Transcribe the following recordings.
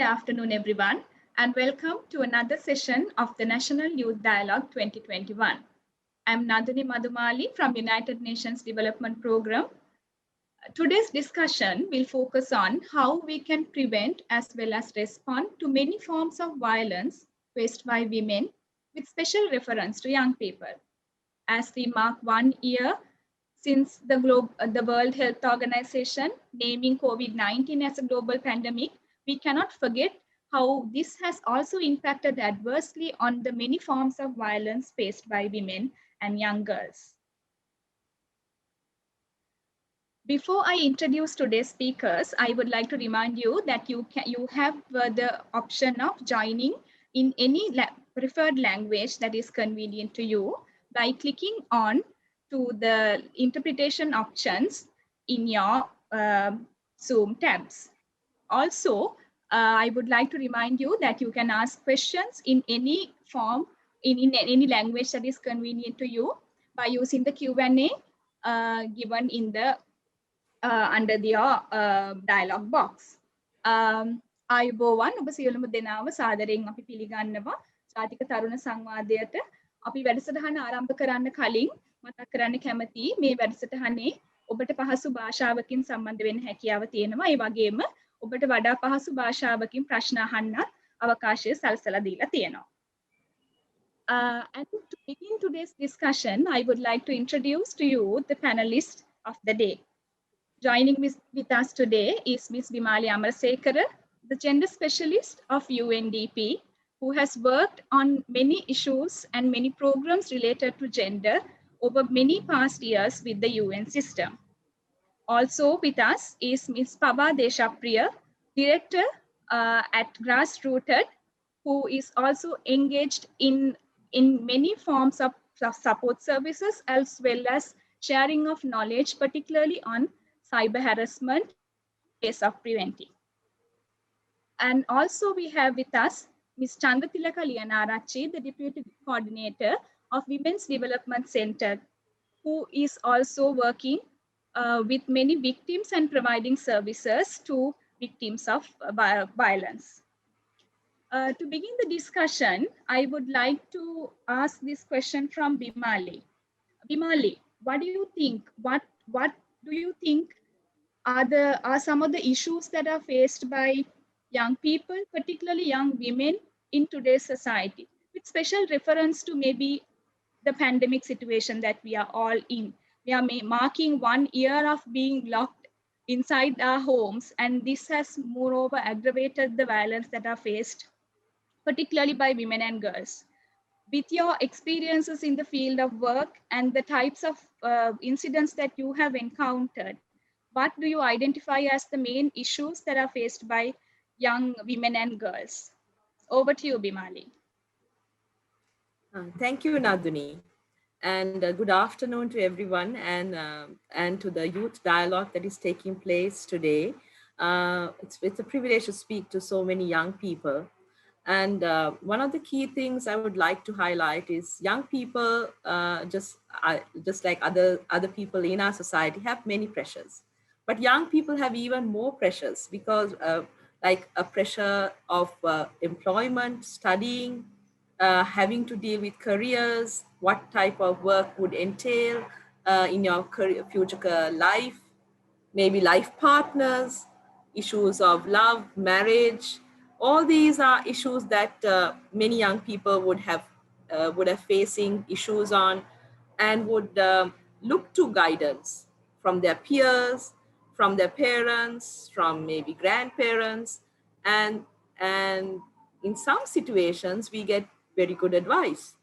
afternoon, everyone, and welcome to another session of the National Youth Dialogue 2021. I'm Nandini Madhumali from United Nations Development Programme. Today's discussion will focus on how we can prevent as well as respond to many forms of violence faced by women, with special reference to young people. As we mark 1 year since the World Health Organization naming COVID-19 as a global pandemic, we cannot forget how this has also impacted adversely on the many forms of violence faced by women and young girls. Before I introduce today's speakers, I would like to remind you that you have the option of joining in any preferred language that is convenient to you by clicking on to the interpretation options in your Zoom tabs. Also, I would like to remind you that you can ask questions in any form, in any language that is convenient to you by using the Q&A given in the under the dialog box. ආයුබෝවන් ඔබ සියලුම දෙනාව සාදරයෙන් අපි පිළිගන්නවා ජාතික තරුණ සංවාදයට. අපි වැඩසටහන ආරම්භ කරන්න කලින් මතක් කරන්න කැමතියි මේ වැඩසටහනේ ඔබට පහසු භාෂාවකින් සම්බන්ධ වෙන්න හැකියාව තියෙනවා. ඒ වගේම ඔබට වඩා පහසු භාෂාවකින් ප්‍රශ්න අහන්නත් අවකාශය සලසලා දීලා තියෙනවා. And to begin today's discussion, I would like to introduce to you the panelists of the day. Joining with us today is Ms. Bimali Amarasekara, the gender specialist of UNDP, who has worked on many issues and many programs related to gender over many past years with the UN system. Also with us is Ms. Pava Deshapriya, director at Grassrooted, who is also engaged in many forms of support services as well as sharing of knowledge, particularly on cyber harassment, ways of preventing. And also we have with us Ms. Chandatilaka Liyanarachi, the Deputy Coordinator of Women's Development Center, who is also working with many victims and providing services to victims of violence. To begin the discussion, I would like to ask this question from Bimali. Bimali, what do you think? What do you think are some of the issues that are faced by young people, particularly young women in today's society, with special reference to maybe the pandemic situation that we are all in? We are marking 1 year of being locked inside our homes, and this has moreover aggravated the violence that are faced, particularly by women and girls. With your experiences in the field of work and the types of incidents that you have encountered, what do you identify as the main issues that are faced by young women and girls? Over to you, Bimali. Thank you, Nandini. And good afternoon to everyone and to the youth dialogue that is taking place today. It's a privilege to speak to so many young people. And one of the key things I would like to highlight is young people, just like other people in our society, have many pressures. But young people have even more pressures because like a pressure of employment, studying, having to deal with careers, what type of work would entail in your future life, maybe life partners, issues of love, marriage. All these are issues that many young people would have facing issues on, and would look to guidance from their peers, from their parents, from maybe grandparents, and in some situations we get very good advice,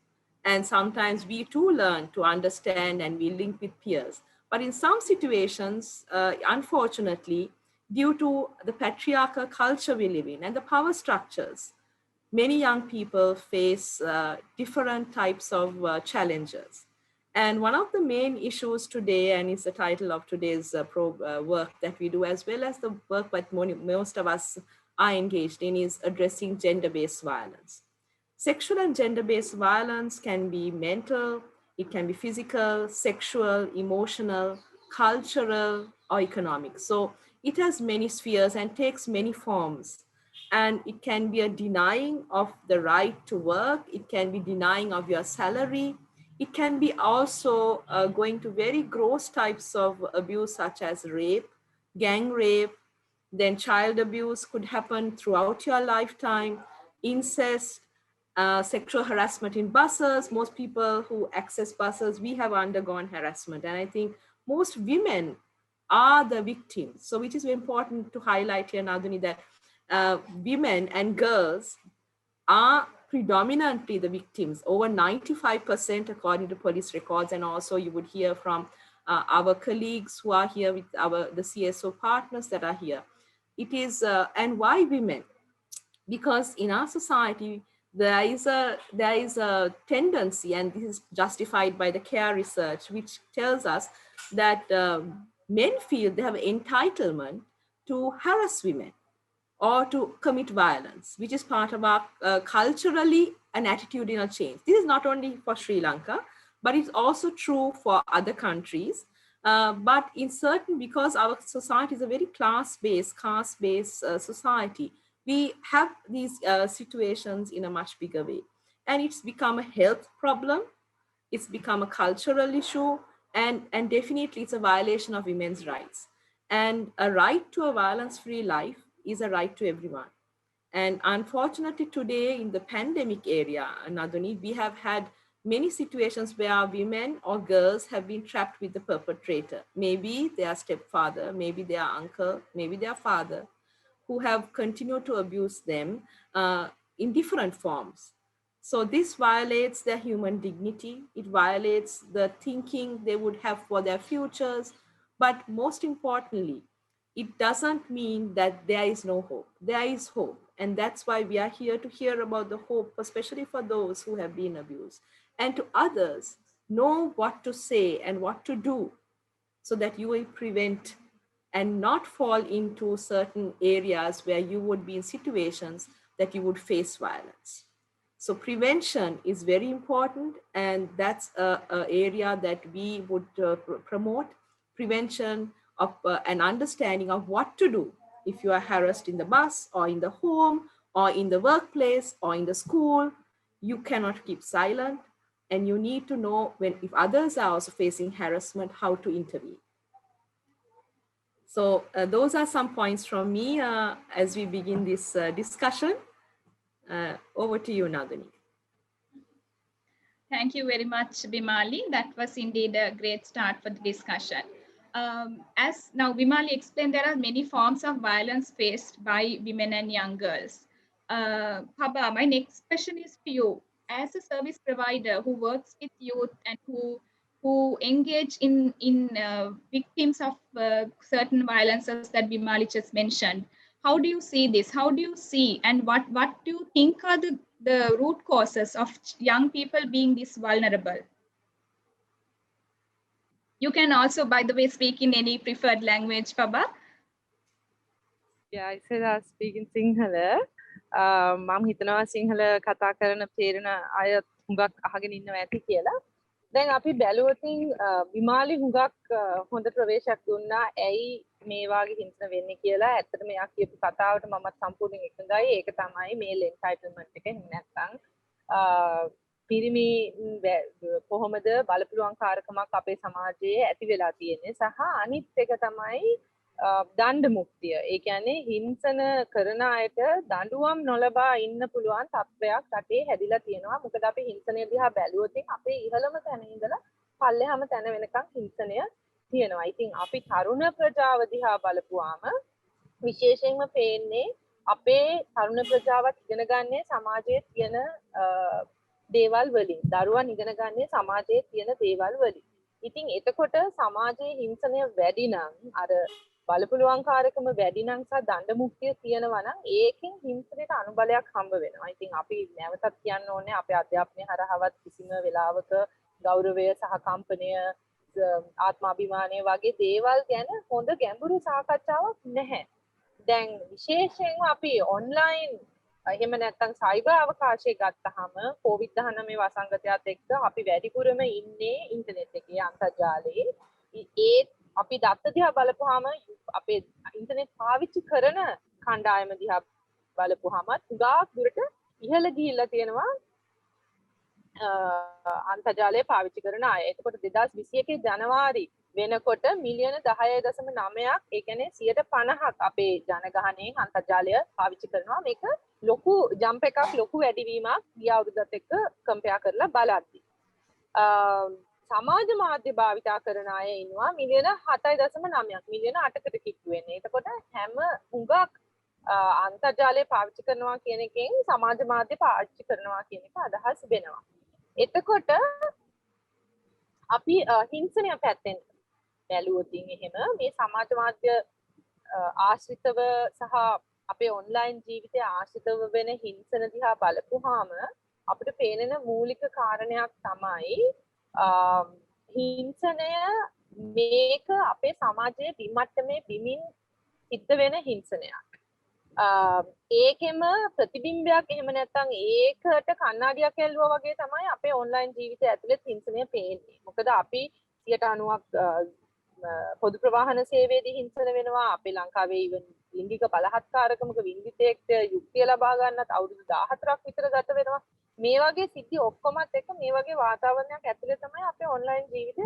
and sometimes we too learn to understand and we link with peers. But in some situations, unfortunately, due to the patriarchal culture we live in and the power structures, many young people face different types of challenges. And one of the main issues today, and it's the title of today's work that we do, as well as the work that most of us are engaged in, is addressing gender-based violence. Sexual and gender-based violence can be mental, it can be physical, sexual, emotional, cultural, or economic. So it has many spheres and takes many forms. and it can be a denying of the right to work. It can be denying of your salary. It can be also going to very gross types of abuse, such as rape, gang rape. Then child abuse could happen throughout your lifetime, incest, sexual harassment in buses. Most people who access buses, we have undergone harassment. And I think most women are the victims. So which is important to highlight here, Naduni, that women and girls are predominantly the victims, over 95% according to police records. And also you would hear from our colleagues who are here with the CSO partners that are here. It is, and why women? Because in our society, there is a tendency, and this is justified by the CARE research, which tells us that men feel they have entitlement to harass women or to commit violence, which is part of our culturally an attitudinal change. This is not only for Sri Lanka, but it's also true for other countries. But in certain, because our society is a very class-based, caste-based society, we have these situations in a much bigger way. And it's become a health problem. It's become a cultural issue. And definitely it's a violation of women's rights. And a right to a violence-free life is a right to everyone. And unfortunately today in the pandemic area, Naduni, we have had many situations where women or girls have been trapped with the perpetrator. Maybe their stepfather, maybe their uncle, maybe their father, who have continued to abuse them in different forms. So this violates their human dignity. It violates the thinking they would have for their futures. But most importantly, it doesn't mean that there is no hope. There is hope. And that's why we are here to hear about the hope, especially for those who have been abused. And to others, know what to say and what to do so that you will prevent and not fall into certain areas where you would be in situations that you would face violence. So prevention is very important, and that's an area that we would promote, prevention of an understanding of what to do if you are harassed in the bus or in the home or in the workplace or in the school. You cannot keep silent, and you need to know when, if others are also facing harassment, how to intervene. So those are some points from me as we begin this discussion. Over to you, Nadini. Thank you very much, Bimali. That was indeed a great start for the discussion. As now Bimali explained, there are many forms of violence faced by women and young girls. Paba, my next question is for you. As a service provider who works with youth and who engage in victims of certain violences that Bimali just mentioned, how do you see this? How do you see, and what do you think are the root causes of young people being this vulnerable? You can also, by the way, speak in any preferred language, Paba. Yeah, I said I speak in Sinhala. මම හිතනවා සිංහල කතා කරන තේරෙන අය හුඟක් අහගෙන ඉන්නවා ඇති කියලා. දැන් අපි බැලුවොතින් විමාලි හුඟක් හොඳ ප්‍රවේශයක් දුන්නා ඇයි මේ වාගේ හිංසන වෙන්නේ කියලා. ඇත්තටම එයා කියපු කතාවට මමත් සම්පූර්ණයෙන් එකඟයි. ඒක තමයි මේල් එන්ටයිටල්මන්ට් එක. එහෙම නැත්නම් පිරිමි කොහොමද බලපුලුවන්කාරකමක් අපේ සමාජයේ ඇති වෙලා තියෙන්නේ සහ අනිත් එක තමයි දණ්ඩ මුක්තිය. ඒ කියන්නේ හිංසන කරන අයට දඬුවම් නොලබා ඉන්න පුළුවන් තත්ත්වයක් රටේ හැදිලා තියෙනවා. මොකද අපි හිංසනය දිහා බැලුවොත් අපේ ඉහළම තැන ඉඳලා පල්ලෙහාම තැන වෙනකන් හිංසනය තියෙනවා. ඉතින් අපි තරුණ ප්‍රජාව දිහා බලපුවාම විශේෂයෙන්ම පේන්නේ අපේ තරුණ ප්‍රජාවත් ඉගෙන ගන්නේ සමාජයේ තියෙන දේවල් වලින්. දරුවන් ඉගෙන ගන්නේ සමාජයේ තියෙන දේවල් වලින්. ඉතින් එතකොට සමාජයේ හිංසනය වැඩි නම් අර බලපුලුවන්කාරකම වැඩි නම් සහ දණ්ඩ මුක්තිය තියෙනවා නම් ඒකෙන් හිංසනයට අනුබලයක් හම්බ වෙනවා. ඉතින් අපි නැවතත් කියන්න ඕනේ අපේ අධ්‍යාපනය හරහාවත් කිසිම වෙලාවක ගෞරවය සහ කම්පනය ආත්මාභිමානය වගේ දේවල් ගැන හොඳ ගැඹුරු සාකච්ඡාවක් නැහැ. දැන් විශේෂයෙන්ම අපි ඔන්ලයින් එහෙම නැත්නම් සයිබර් අවකාශය ගත්තාම COVID-19 වසංගතයත් එක්ක අපි වැඩිපුරම ඉන්නේ ඉන්ටර්නෙට් එකේ අන්තර්ජාලයේ. ඒ අපි දත්ත දිහා බලපුවාම අපේ ඉන්ටර්නෙට් පාවිච්චි කරන කණ්ඩායම දිහා බලපුවාම ගාක් දුරට ඉහළ ගිහිල්ලා තියෙනවා අන්තර්ජාලය පාවිච්චි කරන අය. එතකොට 2021 ජනවාරි වෙනකොට මිලියන 10.9ක් ඒ කියන්නේ 50% අපේ ජනගහනයෙන් අන්තර්ජාලය පාවිච්චි කරනවා. මේක ලොකු ජම්ප් එකක්, ලොකු වැඩිවීමක් ගිය අවුරුද්දත් එක්ක කම්පෙයාර් කරලා බලද්දී. සමාජ මාධ්‍ය භාවිතා කරන අය ඉන්නවා මිලියන 7.9ක්, මිලියන 8කට කිට්ටු වෙන්නේ. එතකොට හැම හුඟක් අන්තර්ජාලය පාවිච්චි කරනවා කියන එකෙන් සමාජ මාධ්‍ය පාවිච්චි කරනවා කියන එක අදහස් වෙනවා. එතකොට අපි හිංසනය පැත්තෙන් බැලුවොත් එහෙම මේ සමාජ මාධ්‍ය ආශ්‍රිතව සහ අපේ ඔන්ලයින් ජීවිතය ආශ්‍රිතව වෙන හිංසන දිහා බලපුවාම අපිට පේනෙන මූලික කාරණයක් තමයි හිංසනය මේක අපේ සමාජයේ බිමට්ටමේ බිමින් සිද්ධ වෙන හිංසනයක්. ඒකෙම ප්‍රතිබිම්බයක් එහෙම නැත්නම් ඒකට කණ්ණාඩියක් ඇල්ලුවා වගේ තමයි අපේ ඔන්ලයින් ජීවිතය ඇතුළේ හිංසනය පේන්නේ. මොකද අපි 90%ක් පොදු ප්‍රවාහන සේවයේදී හිංසන වෙනවා. අපේ ලංකාවේ ඉවන් ලිංගික බලහත්කාරකමක වින්දිතෙක්ට යුක්තිය ලබා ගන්නත් අවුරුදු 14ක් විතර ගත වෙනවා. මේ වගේ සිද්ධි ඔක්කොමත් එක්ක මේ වගේ වාතාවරණයක් ඇතුළේ තමයි අපේ ඔන්ලයින් ජීවිතය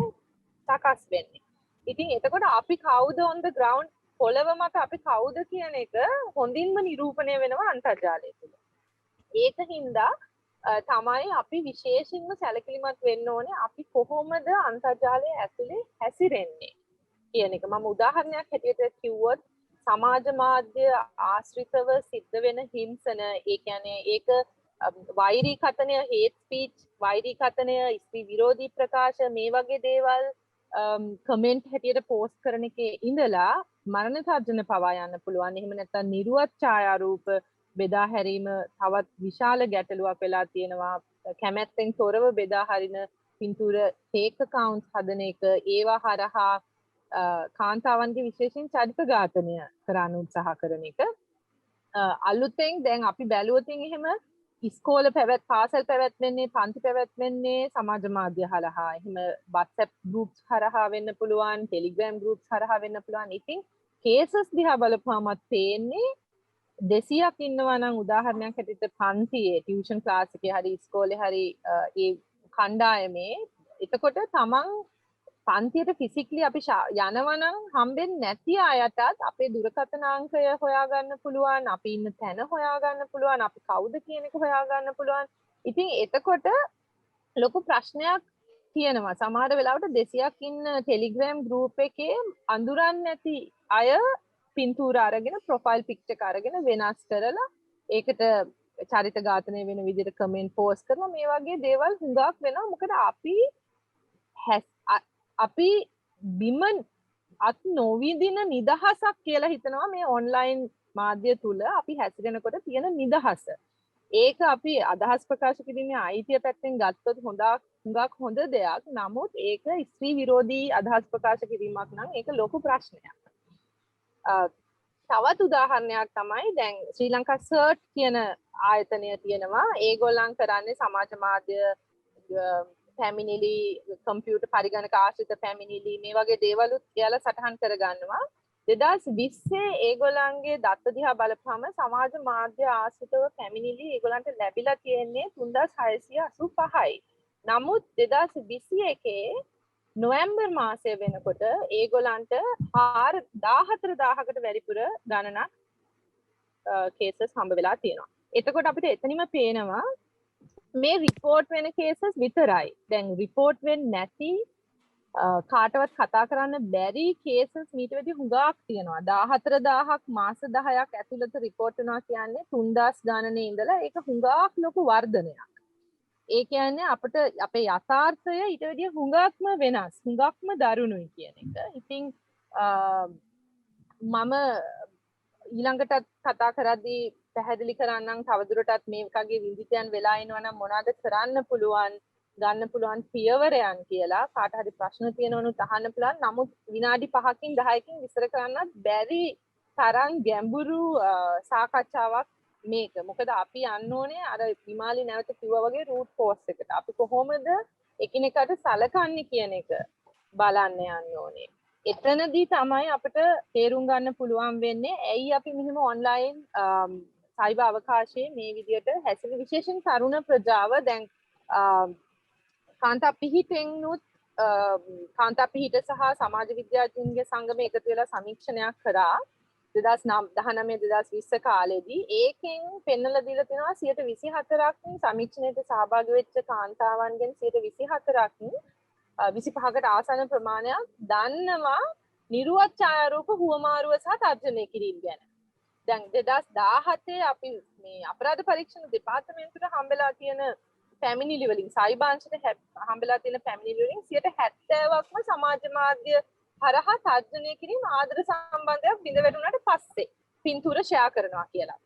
සකස් වෙන්නේ. ඉතින් එතකොට අපි කවුද on the ground පොළව මත අපි කවුද කියන එක හොඳින්ම නිරූපණය වෙනවා අන්තර්ජාලය තුළ. ඒකින්ද තමයි අපි විශේෂයෙන්ම සැලකිලිමත් වෙන්න ඕනේ අපි කොහොමද අන්තර්ජාලය ඇතුලේ හැසිරෙන්නේ කියන එක. මම උදාහරණයක් හැටියට කිව්වොත් සමාජ මාධ්‍ය ආශ්‍රිතව සිද්ධ වෙන හිංසන, ඒ කියන්නේ ඒක වෛරී කතනය, hate speech, වෛරී කතනය, ස්ත්‍රී විරෝධී ප්‍රකාශ, මේ වගේ දේවල් කමෙන්ට් හැටියට පෝස්ට් කරන එකේ ඉඳලා මරණ තර්ජන පවා යන්න පුළුවන්. එහෙම නැත්නම් නිර්වත් ඡායාරූප බෙදා හැරීම තවත් විශාල ගැටලුවක් වෙලා තියෙනවා. කැමැත්තෙන් තොරව බෙදා හරින පින්තූර ෆේක් accounts හදන එක, ඒවා හරහා කාන්තාවන්ගේ විශේෂයෙන් චරිත ඝාතනය කරන්න උත්සාහ කරන එක. අලුතෙන් දැන් අපි බැලුවොත් එහෙම ඉස්කෝල පාසල් පැවැත්වෙන්නේ, පන්ති පැවැත්වෙන්නේ සමාජ මාධ්‍ය හරහා. එහෙම WhatsApp groups හරහා වෙන්න පුළුවන්, Telegram groups හරහා වෙන්න පුළුවන්. ඉතින් කේසස් දිහා බලපුවාමත් පේන්නේ 200ක් ඉන්නවා නම් උදාහරණයක් හැටියට පන්තියේ ටියුෂන් ක්ලාස් එකේ හරි ඉස්කෝලේ හරි ඒ කණ්ඩායමේ, එතකොට තමන් පන්තියට ෆිසිකලි අපි යනවා නම් හම්බෙන්නේ නැති අයටත් අපේ දුරකථන අංකය හොයාගන්න පුළුවන්, අපි ඉන්න තැන හොයාගන්න පුළුවන්, අපි කවුද කියන එක හොයාගන්න පුළුවන්. ඉතින් එතකොට ලොකු ප්‍රශ්නයක් තියෙනවා. සමහර වෙලාවට 200ක් ඉන්න ටෙලිග්‍රෑම් ගෲප් එකේ අඳුරන්නේ නැති අය පින්තූර අරගෙන, ප්‍රොෆයිල් පික්චර් එක අරගෙන වෙනස් කරලා ඒකට චරිත ඝාතනය වෙන විදිහට කමෙන්ට් පෝස්ට් කරනවා. මේ වගේ දේවල් හුඟක් වෙනවා. මොකද අපි බිම අත් නොවිදින නිදහසක් කියලා හිතනවා මේ ඔන්ලයින් මාධ්‍ය තුල අපි හැසිරෙනකොට තියෙන නිදහස. ඒක අපි අදහස් ප්‍රකාශ කිරීමේ අයිතිය පැත්තෙන් ගත්තොත් හුඟක් හොඳ දෙයක්. නමුත් ඒක ස්ත්‍රී විරෝධී අදහස් ප්‍රකාශ කිරීමක් නම් ඒක ලොකු ප්‍රශ්නයක්. තවත් උදාහරණයක් තමයි දැන් ශ්‍රී ලංකා සර්ට් කියන ආයතනය තියෙනවා. ඒගොල්ලන් කරන්නේ සමාජ මාධ්‍ය පැමිණිලි, කම්පියුටර් පරිගණක ආශ්‍රිත පැමිණිලි, මේ වගේ දේවලුත් එයාලා සටහන් කරගන්නවා. 2020 ඒගොල්ලන්ගේ දත්ත දිහා බලපුවම සමාජ මාධ්‍ය ආශ්‍රිතව පැමිණිලි ඒගොල්ලන්ට ලැබිලා තියෙන්නේ 3685යි. නමුත් 2021 නොවැම්බර් මාසය වෙනකොට ඒගොල්ලන්ට 14000කට වැඩිපුර ගණනක් කේසස් හම්බ වෙලා තියෙනවා. එතකොට අපිට එතනින්ම පේනවා මේ රිපෝට් වෙන කේසස් විතරයි. දැන් රිපෝට් වෙන්නේ නැති කාටවත් කතා කරන්න බැරි කේසස් මීට වැඩි හුඟක් තියෙනවා. 14000ක් මාස 10ක් ඇතුළත රිපෝට් වෙනවා කියන්නේ 3000 ගණනේ ඉඳලා ඒක හුඟක් ලොකු වර්ධනයක්. ඒ කියන්නේ අපිට අපේ යථාර්ථය ඊට වැඩිය හුඟක්ම වෙනස්, හුඟක්ම දරුණුයි කියන එක. ඉතින් මම ඊළඟට කතා කරද්දී පැහැදිලි කරන්නම් තවදුරටත් මේ වගේ විඳිතයන් වෙලා ඉනවා නම් මොනවද කරන්න පුළුවන්, ගන්න පුළුවන් පියවරයන් කියලා. කාට හරි ප්‍රශ්න තියෙනවනුත් අහන්න පුළුවන්. නමුත් විනාඩි 5කින් 10කින් විස්තර කරන්නත් බැරි තරම් ගැඹුරු සාකච්ඡාවක් මේක. මොකද අපි යන්න ඕනේ අර විමාලි නැවත කිව්වා වගේ රූට් කෝස් එකට. අපි කොහොමද එකිනෙකට සලකන්නේ කියන එක බලන්න යන්න ඕනේ. එතනදී තමයි අපිට තේරුම් ගන්න පුළුවන් වෙන්නේ ඇයි අපි මෙහෙම ඔන්ලයින් සයිබර් අවකාශයේ මේ විදියට හැසිරෙන විශේෂයෙන් තරුණ ප්‍රජාව දැන් කාන්තා පිහිටෙන්නුත් කාන්තා පිහිට සහ සමාජ විද්‍යාඥයන්ගේ සංගමය එකතු වෙලා සමීක්ෂණයක් කරා 2019-2020 කාලෙදී ඒකෙන් පෙන්වලා දීලා තිනවා 24%ක් සමීක්ෂණයට සහභාගී වෙච්ච කාන්තාවන්ගෙන් 24%ක් 25කට ආසන්න ප්‍රමාණයක් දන්නවා නිර්වත් ඡායාරූප හුවමාරුව සහ තර්ජනය කිරීම ගැන. දැන් 2017 අපි මේ අපරාධ පරීක්ෂණ දෙපාර්තමේන්තුවට හම්බෙලා තියෙන පැමිණිලි වලින් සයිබාංශයට හම්බෙලා තියෙන පැමිණිලි වලින් 70%ක්ම සමාජ මාධ්‍ය හරහා තර්ජනය කිරීම ආදර සම්බන්ධයක් බිඳ වැටුණාට පස්සේ පින්තූර ෂෙයා කරනවා කියලා.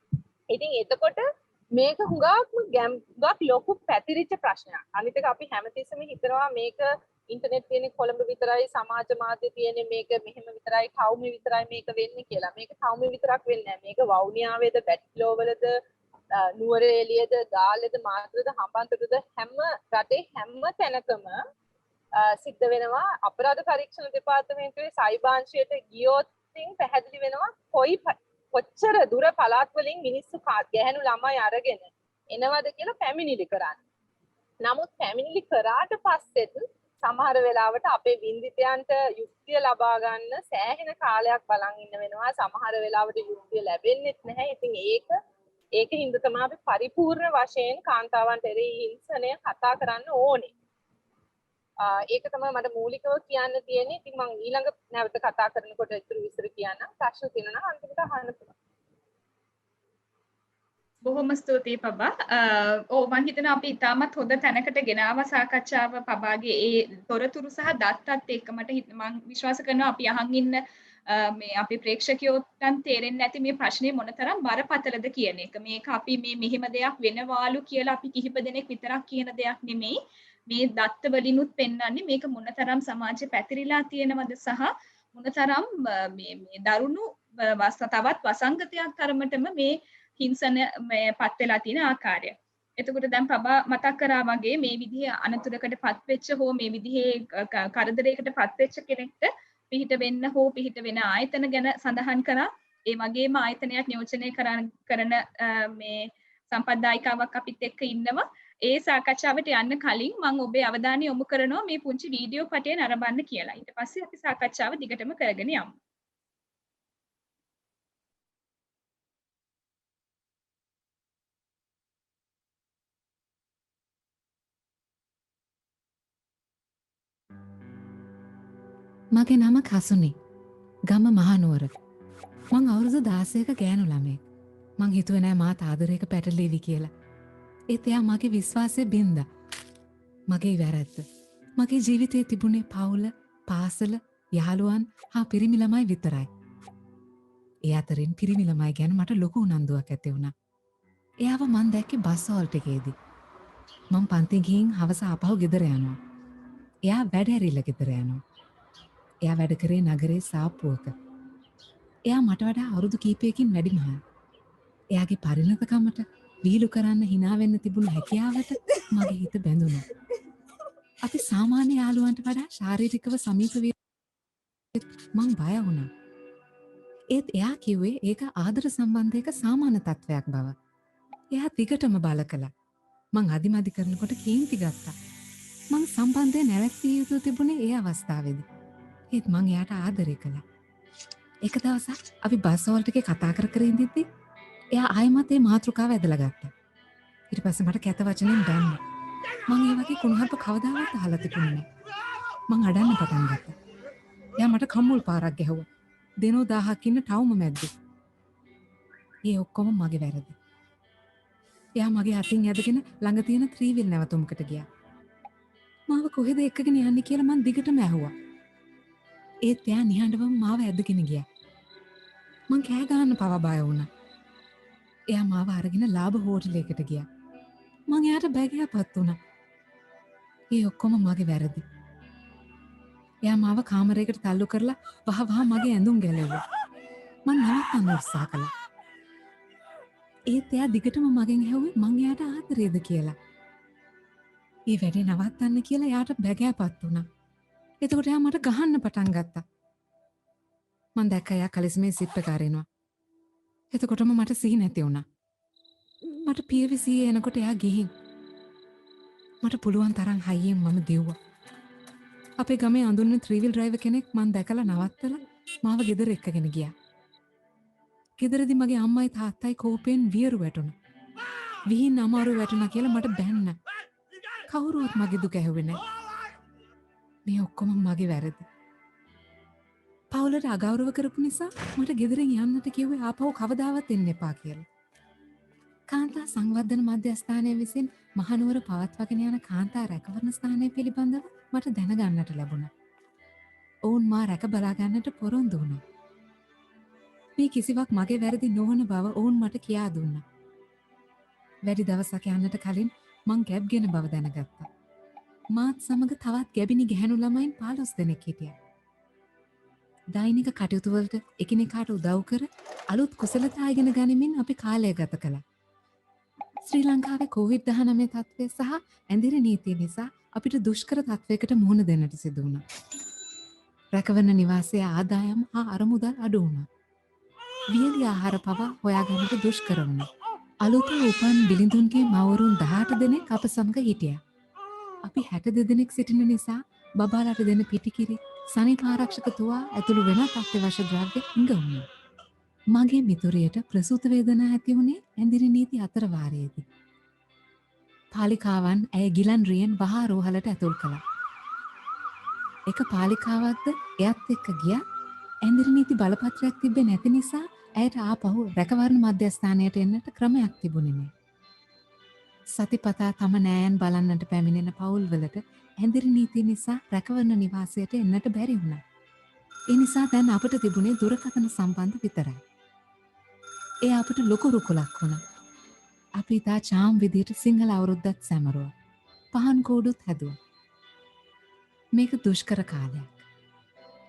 ඉතින් එතකොට මේක හුඟක් ලොකු පැතිරිච්ච ප්‍රශ්නයක්. අනිත් එක අපි හැමතිස්සෙම හිතනවා මේක ඉන්ටර්නෙට් තියෙන කොළඹ විතරයි සමාජ මාධ්‍ය තියෙන මේක මෙහෙම විතරයි ටවුමේ විතරයි මේක වෙන්නේ කියලා. මේක ටවුමේ විතරක් වෙන්නේ නැහැ. මේක වවුනියාවේද බැටිලෝවලද නුවරඑළියද ගාල්ලේද මාතරද හම්බන්තොටද හැම රටේ හැම තැනකම සිද්ධ වෙනවා. අපරාධ පරීක්ෂණ දෙපාර්තමේන්තුවේ සයිබාංශයට ගියොත් පැහැදිලි වෙනවා කොච්චර දුර පළාත් වලින් මිනිස්සු ගැහැණු ළමයි අරගෙන එනවද කියලා පැමිණිලි කරන්නේ. නමුත් පැමිණිලි කරාට පස්සෙත් සමහර වෙලාවට අපේ වින්දිතයන්ට යුක්තිය ලබා ගන්න සෑහෙන කාලයක් බලන් ඉන්න වෙනවා. සමහර වෙලාවට යුක්තිය ලැබෙන්නේ නැහැ. ඉතින් ඒක හින්දා තමයි අපි පරිපූර්ණ වශයෙන් කාන්තාවන්ට එරෙහි හිංසනය කතා කරන්න ඕනේ. ඒක තමයි මට මූලිකව කියන්න තියෙන්නේ. ඉතින් මම ඊළඟ නැවත කතා කරනකොට ඉතුරු විස්තර කියන්න. ප්‍රශ්න තියෙනවා නම් අන්තිමට අහන්න පුළුවන්. බොහොම ස්තුතියි පබා. මම හිතනවා අපි ඉතාමත් හොඳ තැනකට ගෙනාව සාකච්ඡාව පබාගේ ඒ තොරතුරු සහ දත්තත් එක්ක මම විශ්වාස කරනවා අපි අහන් ඉන්න මේ අපි ප්‍රේක්ෂකයෝටන් තේරෙන්නේ නැති මේ ප්‍රශ්නේ මොනතරම් බරපතලද කියන එක. මේක අපි මේ මෙහෙම දෙයක් වෙනවාලු කියලා අපි කිහිප දෙනෙක් විතරක් කියන දෙයක් නෙමෙයි. මේ දත්ත වලිනුත් පෙන්වන්නේ මේක මොනතරම් සමාජයේ පැතිරිලා තියෙනවද සහ මොනතරම් මේ දරුණු තවත් වසංගතයක් තරමටම මේ හිංසන පත් වෙලා තියෙන ආකාරය. එතකොට දැන් පබා මතක් කරා වගේ මේ විදිහේ අනතුරකට පත් වෙච්ච හෝ මේ විදිහේ කරදරයකට පත් වෙච්ච කෙනෙක්ට පිහිට වෙන්න හෝ පිහිට වෙන ආයතන ගැන සඳහන් කරා. ඒ වගේම ආයතනයක් නියෝජනය කරන මේ සම්පත්දායිකාවක් අපිත් එක්ක ඉන්නවා. ඒ සාකච්ඡාවට යන්න කලින් මම ඔබේ අවධානය යොමු කරනවා මේ පුංචි වීඩියෝ පටය නරඹන්න කියලා. ඊට පස්සේ අපි සාකච්ඡාව දිගටම කරගෙන යමු. මගේ නම කසුනි. ගම මහනුවර. මං අවුරුදු 16ක ගෑනු ළමයෙක්. මං හිතුවේ නෑ මාත් ආදරයක පැටලෙවි කියලා. ඒත් එයා මගේ විශ්වාසය බින්දා. මගේ වැරද්ද. මගේ ජීවිතයේ තිබුණේ පවුල, පාසල, යහළුවන් හා පිරිමි ළමයි විතරයි. ඒ අතරින් පිරිමි ළමයි ගැන මට ලොකු උනන්දුවක් ඇති වුණා. එයාව මං දැක්කේ බස් හෝල්ට් එකේදී. මං පන්ති ගිහින් හවස ආපහු ගෙදර යනවා. එයා වැඩ ඇරිලා ගෙදර යනවා. එයා වැඩ කරේ නගරේ සාප්පුවක. එයා මට වඩා අවුරුදු කීපයකින් වැඩි මහල්. එයාගේ පරිණතකමට වීලු කරන්න hina වෙන්න තිබුණු හැකියාවට මගේ හිත බැඳුණා. අපි සාමාන්‍ය යාළුවන්ට වඩා ශාරීරිකව සමීප මං බය වුණා. ඒත් එයා කිව්වේ ඒක ආදර සම්බන්ධයක සාමාන්‍ය තත්වයක් බව. එයා දිගටම බල කළා. මං අදිමදි කරනකොට කේන්ති ගත්තා. මං සම්බන්ධය නැවැත්විය යුතු තිබුණේ ඒ අවස්ථාවේදී. ඒත් මං එයාට ආදරය කළා. එක දවසක් අපි බස් හෝල්ට් එකේ කතා කර ඉඳිද්දි එයා ආයෙමත් ඒ මාතෘකාව ඇදලා ගත්තා. ඊට පස්සේ මට කැත වචනෙන් දැම්මා. මං ඒ වගේ කුණුහරුප කවදාවත් අහලා තිබුණේ නෑ. මං අඩන්න පටන් ගත්තා. එයා මට කම්මුල් පාරක් ගැහුවා. දෙනෝ 1000ක් ඉන්න ටවුම මැද්දේ. ඒ ඔක්කොම මගේ වැරදි. එයා මගේ අතින් ඇදගෙන ළඟ තියෙන ත්‍රිවිල් නැවතුමකට ගියා. මාව කොහෙද එක්කගෙන යන්නේ කියලා මං දිගටම ඇහුවා. ඒත් එයා නිහඬවම මාව ඇදගෙන ගියා. මං කෑ ගහන්න පවා බය වුණා. එයා මාව අරගෙන ලාභ හෝටලයකට ගියා. මං එයාට බැගෑපත් වුණා. ඒ ඔක්කොම මගේ වැරදි. එයා මාව කාමරයකට තල්ලු කරලා වහ මගේ ඇඳුම් ගැලෙව්වා. මං නවත්තන්න උත්සාහ කළා. ඒත් එයා දිගටම මගෙන් ඇහුවේ මං එයාට ආදරේද කියලා. ඒ වැඩේ නවත්තන්න කියලා එයාට බැගෑපත් වුණා. එතකොට එයා මට ගහන්න පටන් ගත්තා. මං දැක්ක එයා කලිස්මේ සිප් එක අරිනවා. එතකොටම මට සිහි නැති වුණා. මට පියවිසියේ එනකොට එයා ගිහින් මට පුළුවන් තරම් හයියෙන් මම දෙව්වා. අපේ ගමේ අඳුන්න ත්‍රීවිල් ඩ්‍රයිවර් කෙනෙක් මං දැකලා නවත්තලා මාව ගෙදර එක්කගෙන ගියා. ගෙදරදී මගේ අම්මයි තාත්තයි කෝපෙන් වියරු වැටුණා. විහින් අමාරු වැටුණා කියලා මට බැන්න. කවුරුවත් මගේ දුක ඇහුවේ නැහැ. මේ ඔක්කොම මගේ වැරදි. පවුලට අගෞරව කරපු නිසා මට ගෙදරින් යන්නට කිව්වේ ආපහු කවදාවත් එන්න එපා කියලා. කාන්තා සංවර්ධන මධ්‍යස්ථානය විසින් මහනුවර පවත්වාගෙන යන කාන්තා රැකවරණ ස්ථානය පිළිබඳව මට දැනගන්නට ලැබුණා. ඔවුන් මා රැක බලා ගන්නට පොරොන්දු වුණා. මේ කිසිවක් මගේ වැරදි නොවන බව ඔවුන් මට කියා දුන්නා. වැඩි දවසක් යන්නට කලින් මං ගැබ්ගෙන බව දැනගත්තා. මාත් සමග තවත් ගැබිනි ගැහැණු ළමයින් 15 දෙනෙක් හිටියා. දෛනික කටයුතු වලට එකිනෙකාට උදව් කර අලුත් කුසලතා ඉගෙන ගනිමින් අපි කාලය ගත කළා. ශ්‍රී ලංකාවේ COVID-19 තත්ත්වය සහ ඇඳිරි නීතිය නිසා අපිට දුෂ්කර තත්ත්වයකට මුහුණ දෙන්නට සිදු වුණා. රැකවරණ නිවාසයේ ආදායම් හා අරමුදල් අඩු වුණා. වියලි ආහාර පවා හොයාගන්නට දුෂ්කර වුණා. අලුත උපන් බිලිඳුන්ගේ මවුරුන් 18 දෙනෙක් අප සමග හිටියා. අපි 62 දෙනෙක් සිටින නිසා බබාලට දෙන පිටිකිරි, සනීප ආරක්ෂක තුවා ඇතුළු වෙනත් අත්‍යවශ්‍ය ද්‍රව්‍ය හිඟ වුණා. මගේ මිතුරියට ප්‍රසූත වේදනා ඇති වුණේ ඇඳිරි නීති අතර වාරයේදී. පාලිකාවන් ඇය ගිලන් රියෙන් වහා රෝහලට ඇතුල් කළා. එක පාලිකාවක්ද එයත් එක්ක ගියා. ඇඳිරි නීති බලපත්‍රයක් තිබ්බේ නැති නිසා ඇයට ආපහු රැකවරණ මධ්‍යස්ථානයට එන්නට ක්‍රමයක් තිබුණේ නැහැ. සතිපතා තම නෑයන් බලන්නට පැමිණෙන පවුල්වලට ඇඳිරි නීතිය නිසා රැකවරණ නිවාසයට එන්නට බැරි වුණා. ඒ නිසා දැන් අපට තිබුණේ දුරකථන සම්බන්ධ විතරයි. ඒ අපට ලොකු රුකුලක් වුණා. අපි ඉතා චාම් විදියට සිංහල අවුරුද්දත් සැමරුවා. පහන් කෝඩුත් හැදුවා. මේක දුෂ්කර කාලයක්.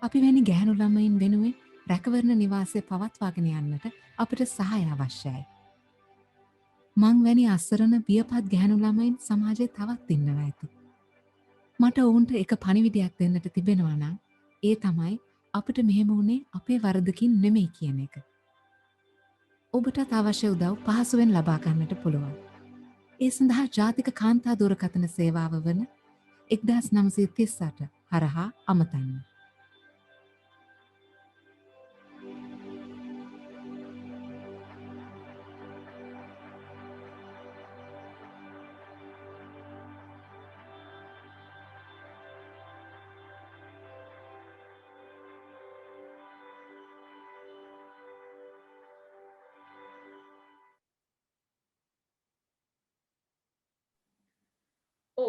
අපි වැනි ගැහැණු ළමයින් වෙනුවෙන් රැකවරණ නිවාසය පවත්වාගෙන යන්නට අපිට සහාය අවශ්‍යයි. මං වැනි අස්සරණ බියපත් ගැහැණු ළමයින් සමාජයේ තවත් ඉන්නවා ඇති. මට ඔවුන්ට එක පණිවිඩයක් දෙන්නට තිබෙනවා නම් ඒ තමයි අපිට මෙහෙම වුණේ අපේ වරදකින් නෙමෙයි කියන එක. ඔබටත් අවශ්‍ය උදව් පහසුවෙන් ලබා ගන්නට පුළුවන්. ඒ සඳහා ජාතික කාන්තා දුරකථන සේවාව වන 1938 හරහා අමතන්න.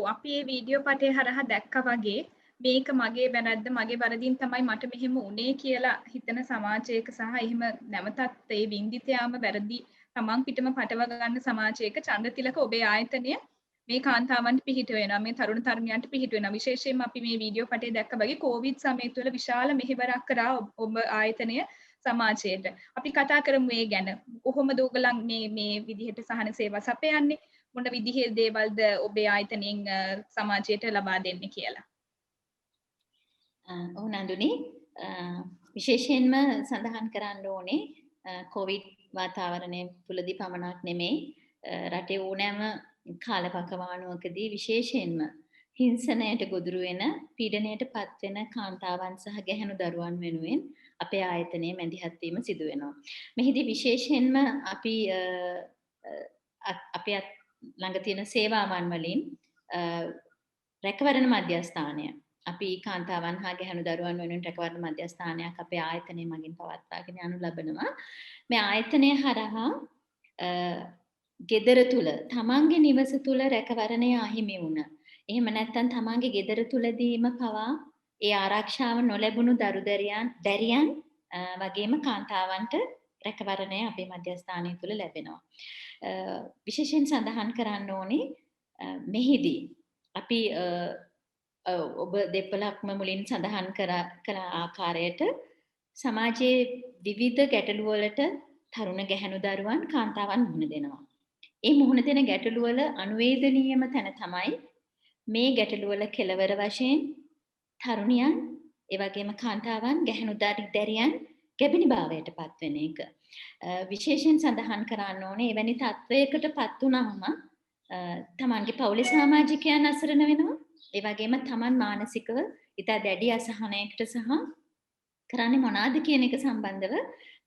අපි මේ වීඩියෝ පටේ හරහා දැක්කා වගේ මේක මගේ වැරද්ද මගේ වරදින් තමයි මට මෙහෙම වුනේ කියලා හිතන සමාජයක සහ එහෙම නැවතත් ඒ වින්දිතයාම වැරදි තමන් පිටම පටව ගන්න සමාජයක චන්ද්‍රතිලක ඔබේ ආයතනය මේ කාන්තාවන්ට පිහිට වෙනවා මේ තරුණ තරුණියන්ට පිහිට වෙනවා විශේෂයෙන්ම අපි මේ වීඩියෝ පටේ දැක්ක වගේ කොවිඩ් සමය තුළ විශාල මෙහෙවරක් කරා ඔබ ආයතනය සමාජයට අපි කතා කරමු මේ ගැන කොහොමද ඔයගලන් මේ විදිහට සහන සේවා සපයන්නේ මොන විදිහේ දේවල්ද ඔබේ ආයතනයෙන් සමාජයට ලබා දෙන්නේ කියලා. ඔව් නඳුනි විශේෂයෙන්ම සඳහන් කරන්න ඕනේ කොවිඩ් වාතාවරණය තුලදී පමණක් නෙමෙයි රටේ ඕනෑම කාලපකවානුවකදී විශේෂයෙන්ම හිංසනයට ගොදුරු වෙන පීඩනයට පත්වෙන කාන්තාවන් සහ ගැහැණු දරුවන් වෙනුවෙන් අපේ ආයතනයේ මැදිහත් වීම සිදු වෙනවා. මෙහිදී විශේෂයෙන්ම අපි අපේ ළඟ තියෙන සේවාවන් වලින් රැකවරණ මධ්‍යස්ථානය අපි කාන්තාවන් හා ගැහැණු දරුවන් වෙනුවෙන් රැකවරණ මධ්‍යස්ථානයක් අපේ ආයතනය මගින් පවත්වාගෙන යනු ලබනවා. මේ ආයතනය හරහා ගෙදර තුල තමන්ගේ නිවස තුල රැකවරණය අහිමි වුණ. එහෙම නැත්නම් තමන්ගේ ගෙදර තුලදීම පවා ඒ ආරක්ෂාව නොලැබුණු දැරියන් වගේම කාන්තාවන්ට රැකවරණය අපේ මධ්‍යස්ථානය තුල ලැබෙනවා. විශේෂයෙන් සඳහන් කරන්න ඕනේ මෙහිදී අපි ඔබ දෙපළක්ම මුලින් සඳහන් කළ ආකාරයට සමාජයේ විවිධ ගැටලු වලට තරුණ ගැහැණු දරුවන් කාන්තාවන් මුහුණ දෙනවා. ඒ මුහුණ දෙන ගැටලු වල අනුවේදනීයම තැන තමයි මේ ගැටලු වල කෙලවර වශයෙන් තරුණියන්, ඒ වගේම කාන්තාවන්, ගැහැණු දැරියන් ගැබිනි භාවයට පත් වෙන එක. විශේෂයෙන් සඳහන් කරන්න ඕනේ එවැනි තත්වයකටපත් වුණාම තමන්ගේ පවුලේ සමාජිකයන් අසරණ වෙනවා. ඒ වගේම තමන් මානසිකව ඉතා දැඩි අසහනයකට සහ කරන්නේ මොනවාද කියන එක සම්බන්ධව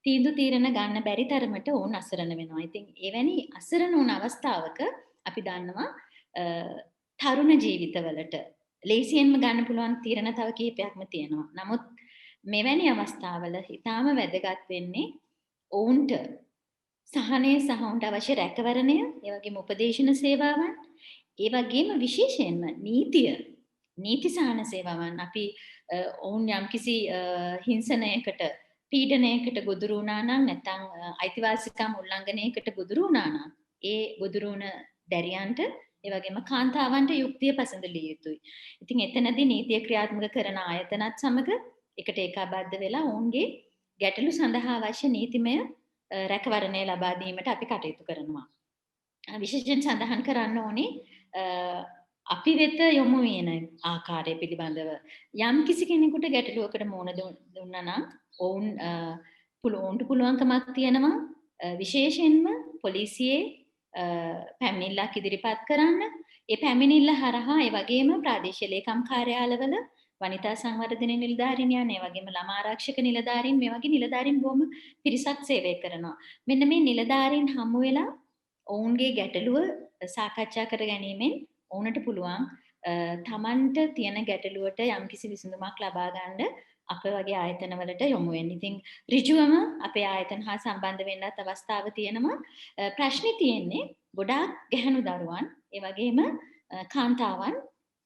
තීන්දුව තීරණ ගන්න බැරි තරමට වුන් අසරණ වෙනවා. ඉතින් එවැනි අසරණ වුණ අවස්ථාවක අපි දන්නවා තරුණ ජීවිතවලට ලේසියෙන්ම ගන්න පුළුවන් තීරණ තව කීපයක්ම තියෙනවා. නමුත් මෙවැනි අවස්ථාවල ඊටාම වැදගත් වෙන්නේ ඔවුන්ට සහනය සහ ඔවුන්ට අවශ්‍ය රැකවරණය, ඒ වගේම උපදේශන සේවාවන්, ඒ වගේම විශේෂයෙන්ම නීති සහන සේවාවන්. අපි ඔවුන් යම්කිසි හිංසනයකට පීඩනයකට ගොදුරු වුණා නම් නැත්නම් අයිතිවාසිකම් උල්ලංඝනයකට ගොදුරු වුණා නම් ඒ ගොදුරු වුණ දැරියන්ට ඒ වගේම කාන්තාවන්ට යුක්තිය පසඳලිය යුතුයි. ඉතින් එතනදී නීතිය ක්‍රියාත්මක කරන ආයතනත් සමග එකට ඒකාබද්ධ වෙලා ඔවුන්ගේ ගැටලු සඳහා අවශ්‍ය නීතිමය රැකවරණය ලබා දීමට අපි කටයුතු කරනවා. විශේෂයෙන් සඳහන් කරන්න ඕනේ අපි වෙත යොමු වෙන ආකාරය පිළිබඳව යම් කිසි කෙනෙකුට ගැටලුවකට මුහුණ දුන්නා නම් ඔවුන් පුළුවන්කමක් තියෙනවා විශේෂයෙන්ම පොලිසියේ පැමිණිල්ලක් ඉදිරිපත් කරන්න. ඒ පැමිණිල්ල හරහා ඒ වගේම ප්‍රාදේශීය ලේකම් කාර්යාලවල වනිතා සංවර්ධන නිලධාරීන් ඒ වගේම ළමා ආරක්ෂක නිලධාරීන් මේ වගේ නිලධාරීන් බොහොම පිරිසක් සේවය කරනවා. මෙන්න මේ නිලධාරීන් හමු වෙලා ඔවුන්ගේ ගැටලුව සාකච්ඡා කර ගැනීමෙන් ඔවුන්ට පුළුවන් තමන්ට තියෙන ගැටලුවට යම්කිසි විසඳුමක් ලබා ගන්න අප වගේ ආයතනවලට යොමු වෙන්න. ඉතින් ඍජුවම අපේ ආයතන හා සම්බන්ධ වෙන්නත් අවස්ථාව තියෙනවා. ප්‍රශ්නේ තියෙන්නේ ගොඩාක් ගැහැණු දරුවන් ඒ වගේම කාන්තාවන්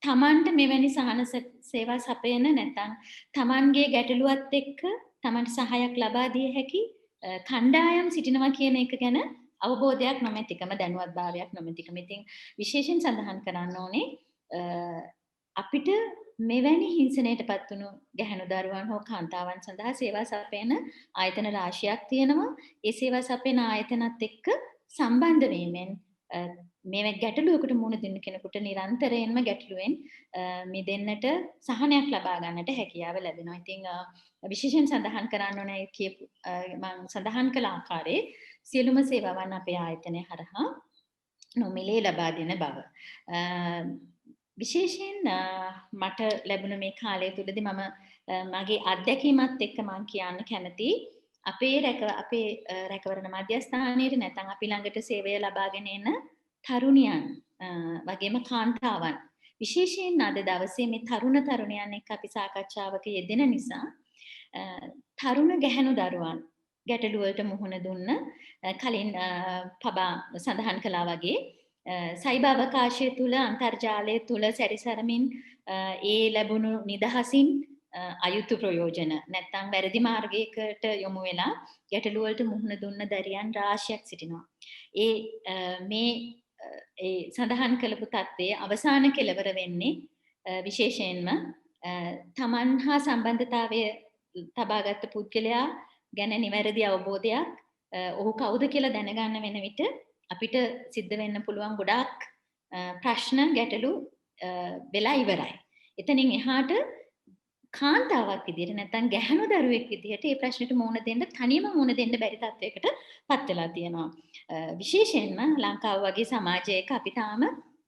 තමන්ට මෙවැනි සහන සේවා සපයන නැත්නම් තමන්ගේ ගැටලුවත් එක්ක තමන්ට සහායක් ලබා දිය හැකි කණ්ඩායම් සිටිනවා කියන එක ගැන අවබෝධයක් නොමැතිකම දැනුවත්භාවයක් නොමැතිකම. ඉතින් විශේෂයෙන් සඳහන් කරන්න ඕනේ අපිට මෙවැනි හිංසනයටපත් වුණු ගැහැණු දරුවන් හෝ කාන්තාවන් සඳහා සේවා සපයන ආයතන රාශියක් තියෙනවා. ඒ සේවා සපයන ආයතනත් එක්ක සම්බන්ධ වීමෙන් මේ ගැටලුවකට මුහුණ දෙන්න කෙනෙකුට නිරන්තරයෙන්ම ගැටලුවෙන් මිදෙන්නට සහනයක් ලබා ගන්නට හැකියාව ලැබෙනවා. ඉතින් විශේෂයෙන් සඳහන් කරන්න ඕනේ කියපු මම සඳහන් කළ ආකාරයේ සියලුම සේවාවන් අපේ ආයතනය හරහා නොමිලේ ලබා දෙන බව. විශේෂයෙන් මට ලැබුණ මේ කාලය තුලදී මම මගේ අත්දැකීමත් එක්ක මම කියන්න කැමතියි. අපේ රැකවරණ මධ්‍යස්ථානයේ නැත්නම් අපි ළඟට සේවය ලබාගෙන එන තරුණියන් වගේම කාන්තාවන් විශේෂයෙන් අද දවසේ මේ තරුණයන් එක්ක අපි සාකච්ඡාවක යෙදෙන නිසා තරුණ ගැහැණු දරුවන් ගැටලුවලට මුහුණ දුන්න කලින් පබා සඳහන් කළා වගේ සයිබර් අවකාශය තුල අන්තර්ජාලය තුල සැරිසරමින් ඒ ලැබුණු නිදහසින් අයුතු ප්‍රයෝජන නැත්නම් වැරදි මාර්ගයකට යොමු වෙලා ගැටලු වලට මුහුණ දුන්න දරියන් රාශියක් සිටිනවා. මේ සඳහන් කළපු තත්ත්වයේ අවසාන කෙලවර වෙන්නේ විශේෂයෙන්ම තමන් හා සම්බන්ධතාවය තබාගත් පුද්ගලයා ගැන නිවැරදි අවබෝධයක් ඔහු කවුද කියලා දැනගන්න වෙන විට අපිට සිද්ධ වෙන්න පුළුවන් ගොඩාක් ප්‍රශ්න ගැටලු වෙලා ඉවරයි. එතනින් එහාට කාන්තාවක් විදිහට නැත්නම් ගැහැණු දරුවෙක් විදිහට මේ ප්‍රශ්නෙට මුහුණ දෙන්න තනියම මුහුණ දෙන්න බැරි තත්වයකට පත් වෙලා තියෙනවා. විශේෂයෙන්ම ලංකාව වගේ සමාජයක අපි තාම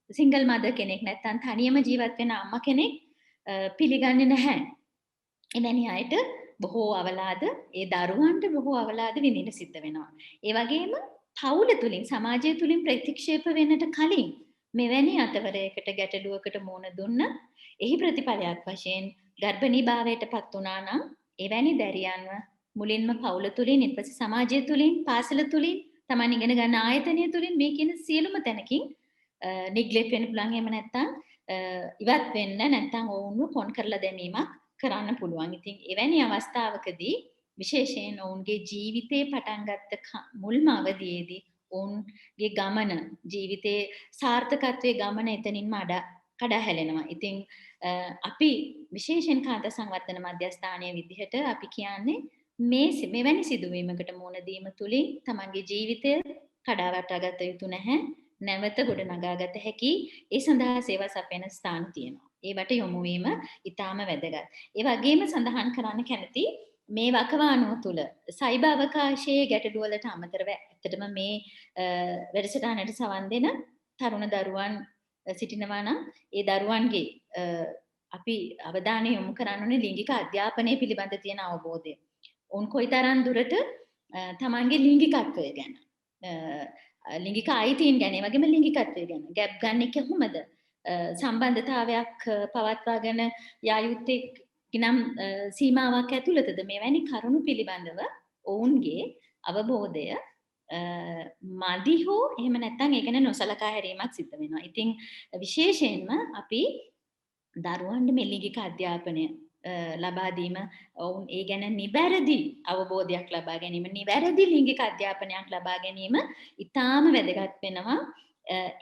සිංගල් මදර් කෙනෙක් නැත්නම් තනියම ජීවත් වෙන අම්මා කෙනෙක් පිළිගන්නේ නැහැ. එවැනි අයට බොහෝ අවලාද ඒ දරුවන්ට බොහෝ අවලාද විඳින්න සිද්ධ වෙනවා. ඒ වගේම පවුල තුලින් සමාජය තුලින් ප්‍රතික්ෂේප වෙන්නට කලින් මෙවැනි අතවරයකට ගැටලුවකට මුහුණ දුන්න එහි ප්‍රතිඵලයක් වශයෙන් ගර්භණී භාවයට පත් වුණා නම් එවැනි දැරියන්ව මුලින්ම පවුල තුලින් ඊට පස්සේ සමාජය තුලින් පාසල තුලින් තමන් ඉගෙන ගන්න ආයතනය තුලින් මේ කියන සියලුම තැනකින් නිග්ලෙක්ට් වෙන්න පුළුවන්. එහෙම නැත්නම් ඉවත් වෙන්න නැත්නම් ඔවුන්ව පොන් කරලා දැමීමක් කරන්න පුළුවන්. ඉතින් එවැනි අවස්ථාවකදී විශේෂයෙන් ඔවුන්ගේ ජීවිතේ පටන් ගත්ත මුල්ම අවධියේදී ඔවුන්ගේ ගමන ජීවිතේ සාර්ථකත්වයේ ගමන එතනින්ම කඩා හැලෙනවා. ඉතින් අපි විශේෂයෙන් කාන්තා සංවර්ධන මධ්‍යස්ථානයේ විදිහට අපි කියන්නේ මෙවැනි සිදුවීමකට මුහුණ දීම තුලින් තමන්ගේ ජීවිතය කඩා වටාගත යුතු නැහැ. නැවත ගොඩනගාගත හැකි ඒ සඳහා සේවා සපයන ස්ථාන තියෙනවා. ඒවට යොමු වීම ඉතාම වැදගත්. ඒ වගේම සඳහන් කරන්න කැමති මේ වකවානුව තුළ සයිබර් අවකාශයේ ගැටලුවලට අමතරව ඇත්තටම මේ වැඩසටහනට සවන් දෙන තරුණ දරුවන් සිටිනවා නම් ඒ දරුවන්ගේ අපි අවධානය යොමු කරන්න ඕනේ ලිංගික අධ්‍යාපනය පිළිබඳ තියෙන අවබෝධය. උන් කොයිතරම් දුරට තමන්ගේ ලිංගිකත්වය ගැන ලිංගික අයිතීන් ගැන වගේම ලිංගිකත්වය ගැන ගැප් ගන්න කොහොමද සම්බන්ධතාවයක් පවත්වාගෙන යා යුත්තේ කිනම් සීමාවක් ඇතුළතද මෙවැනි කරුණු පිළිබඳව ඔවුන්ගේ අවබෝධය මදි හෝ එහෙම නැත්නම් ඒ ගැන නොසලකා හැරීමක් සිද්ධ වෙනවා. ඉතින් විශේෂයෙන්ම අපි දරුවන්ට මේ ලිංගික අධ්‍යාපනය ලබා දීම ඔවුන් ඒ ගැන නිවැරදි අවබෝධයක් ලබා ගැනීම නිවැරදි ලිංගික අධ්‍යාපනයක් ලබා ගැනීම ඉතාම වැදගත් වෙනවා.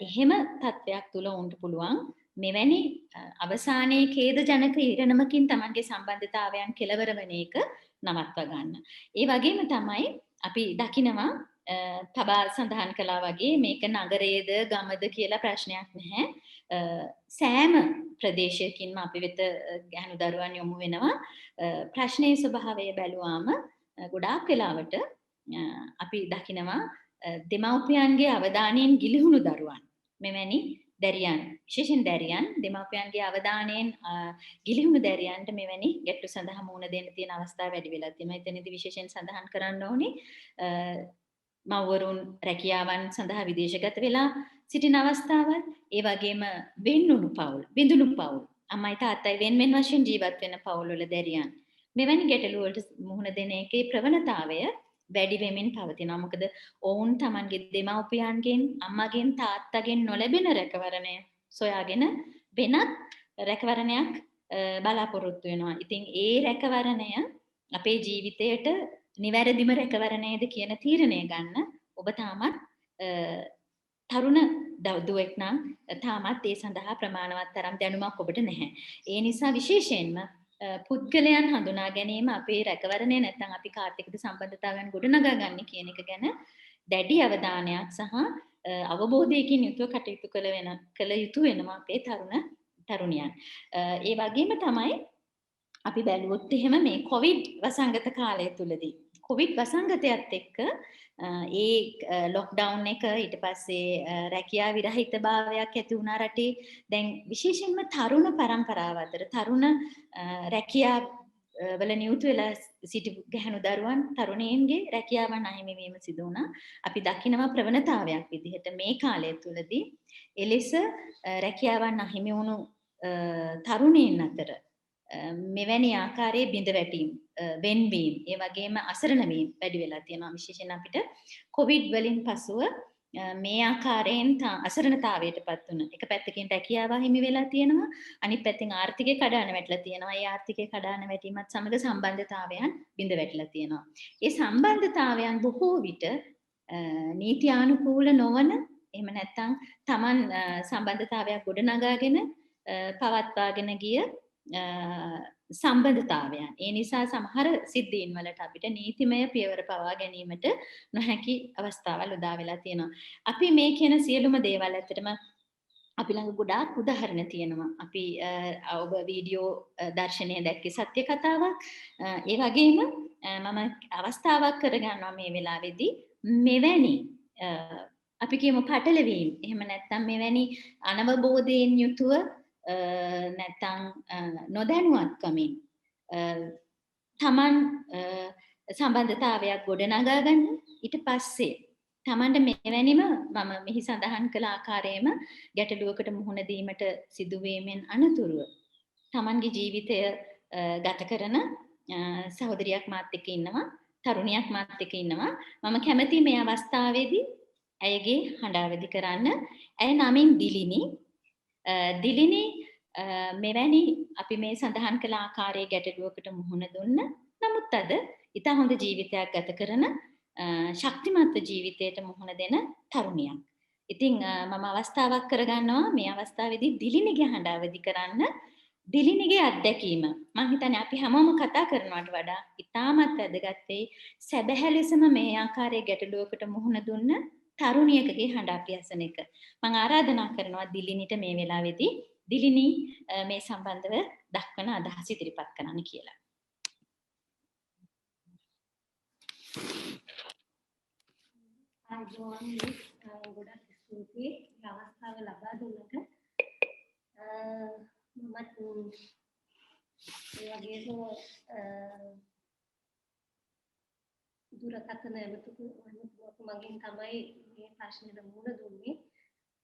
එහෙම තත්ත්වයක් තුළ ඔවුන්ට පුළුවන් මෙවැනි අවසානයේ ඛේදජනක ඉරණමකින් තමන්ගේ සම්බන්ධතාවයන් කෙලවර වෙන එක නවත්වා ගන්න. ඒ වගේම තමයි අපි දකිනවා තබා සඳහන් කළා වගේ මේක නගරයේද ගමද කියලා ප්‍රශ්නයක් නැහැ. සෑම ප්‍රදේශයකින්ම අපි වෙත ගැහණු දරුවන් යොමු වෙනවා. ප්‍රශ්නයේ ස්වභාවය බැලුවාම ගොඩාක් වෙලාවට අපි දකිනවා දෙමව්පියන්ගේ අවධානයෙන් ගිලිහුණු දරුවන් මෙවැනි දැරියන් විශේෂයෙන් දැරියන් දෙමව්පියන්ගේ අවධානයෙන් ගිලිහුණු දැරියන්ට මෙවැනි ගැටලු සඳහා මුහුණ දෙන්න තියෙන අවස්ථා වැඩි වෙලා තියෙනවා. එතනදී විශේෂයෙන් සඳහන් කරන්න ඕනේ මව්වරුන් රැකියාවන් සඳහා විදේශගත වෙලා සිටින අවස්ථාවල්, ඒ වගේම වෙන්නුණු පවුල්, බිඳුණු පවුල්, අම්මයි තාත්තයි වෙන වශයෙන් ජීවත් වෙන පවුල් වල දැරියන් මෙවැනි ගැටලු වලට මුහුණ දෙන එකේ ප්‍රවණතාවය වැඩි වෙමින් පවතිනවා. මොකද ඔවුන් Tamanගේ දෙමව්පියන්ගෙන්, අම්මගෙන්, තාත්තගෙන් නොලැබෙන රැකවරණය සොයාගෙන වෙනත් රැකවරණයක් බලාපොරොත්තු වෙනවා. ඉතින් ඒ රැකවරණය අපේ ජීවිතයට නිවැරදිම රැකවරණයද කියන තීරණය ගන්න ඔබ තාමත් තරුණ දුවෙක් නම් තාමත් ඒ සඳහා ප්‍රමාණවත් තරම් දැනුමක් ඔබට නැහැ. ඒ නිසා විශේෂයෙන්ම පුද්ගලයන් හඳුනා ගැනීම අපේ රැකවරණය නැත්නම් අපි කාත් එක්කද සම්බන්ධතාවයන් ගොඩනගා ගන්න කියන එක ගැන දැඩි අවධානයක් සහ අවබෝධයකින් යුතුව කටයුතු කළ යුතු වෙනවා අපේ තරුණියන්. ඒ වගේම තමයි අපි බැලුවොත් එහෙම මේ කොවිඩ් වසංගත කාලය තුලදී කොවිඩ් වසංගතයත් එක්ක ඒ ලොක්ඩවුන් එක ඊට පස්සේ රැකියා විරහිතභාවයක් ඇති වුණා රටේ. දැන් විශේෂයෙන්ම තරුණ පරම්පරාව අතර තරුණ රැකියා වල නියුතු වෙලා සිටි ගැහණු දරුවන් තරුණයින්ගේ රැකියාවන් අහිමි වීම සිදු වුණා. අපි දකිනවා ප්‍රවණතාවයක් විදිහට මේ කාලය තුලදී එලෙස රැකියාවන් අහිමි වුණු තරුණයින් අතර මෙවැනි ආකාරයේ බිඳ වැටීම් වෙන්වීම ඒ වගේම අසරණ වීම වැඩි වෙලා තියෙනවා. විශේෂයෙන් අපිට කොවිඩ් වලින් පසුව මේ ආකාරයෙන් අසරණතාවයටපත් වුණ එක පැත්තකින් රැකියාව හිමි වෙලා තියෙනවා, අනිත් පැත්තෙන් ආර්ථිකය කඩාන වැටලා තියෙනවා. ඒ ආර්ථිකය කඩාන වැටීමත් සමග සම්බන්ධතාවයන් බිඳ වැටලා තියෙනවා. ඒ සම්බන්ධතාවයන් බොහෝ විට නීත්‍යානුකූල නොවන එහෙම නැත්නම් Taman සම්බන්ධතාවයක් ගොඩනගාගෙන පවත්වාගෙන ගිය සම්බන්ධතාවයන්. ඒ නිසා සමහර සිද්ධීන් වලට අපිට නීතිමය පියවර පවා ගැනීමට නොහැකි අවස්ථාවල් උදා වෙලා තියෙනවා. අපි මේ කියන සියලුම දේවල් ඇත්තටම අපි ළඟ ගොඩාක් උදාහරණ තියෙනවා. අපි ඔබ වීඩියෝ දර්ශනය දැක්කේ සත්‍ය කතාවක්. ඒ වගේම මම අවස්ථාවක් කරගන්නවා මේ වෙලාවේදී මෙවැනි අපි කියමු පටලවීම. එහෙම නැත්නම් මෙවැනි අනවබෝධයෙන් යුතුව නැත්නම් නොදැනුවත්කමින් තමන් සම්බන්ධතාවයක් ගොඩනගා ගන්න ඊට පස්සේ තමන්ට මෙවැනිම මම මෙහි සඳහන් කළ ආකාරයෙන්ම ගැටලුවකට මුහුණ දීමට සිදුවීමෙන් අනතුරුව තමන්ගේ ජීවිතය ගත කරන සහෝදරියක් මාත් එක්ක ඉන්නවා, තරුණියක් මාත් එක්ක ඉන්නවා. මම කැමතියි මේ අවස්ථාවේදී ඇයගේ හඬාවැදි කරන්න. ඇය නමින් දිලිනි මෙවැනි අපි මේ සඳහන් කළ ආකාරයේ ගැටලුවකට මුහුණ දුන්න. නමුත් අද ඉතා හොඳ ජීවිතයක් ගත කරන ශක්තිමත් ජීවිතයට මුහුණ දෙන තරුණියක්. ඉතින් මම අවස්ථාවක් කරගන්නවා මේ අවස්ථාවේදී දිලිනිගේ හඬාවැදි කරන්න. දිලිනිගේ අත්දැකීම මම හිතන්නේ අපි හැමෝම කතා කරනවට වඩා ඉතාමත් වැදගත් වෙයි. සැබෑ ලෙසම මේ ආකාරයේ ගැටලුවකට මුහුණ දුන්න තරුණියකගේ හඬ අපි අසන එක. මම ආරාධනා කරනවා දිලිනිට මේ වෙලාවේදී දිලිනි මේ සම්බන්ධව දක්වන අදහස් ඉදිරිපත් කරන්න කියලා. ආයුබෝවන් ගොඩක් ස්තුතියි මේ අවස්ථාව ලබා දුන්නට. මමත් ඒ වගේම දුරකථන ඇමතුමක් මගින් තමයි මේ ප්‍රශ්නෙට මුහුණ දුන්නේ.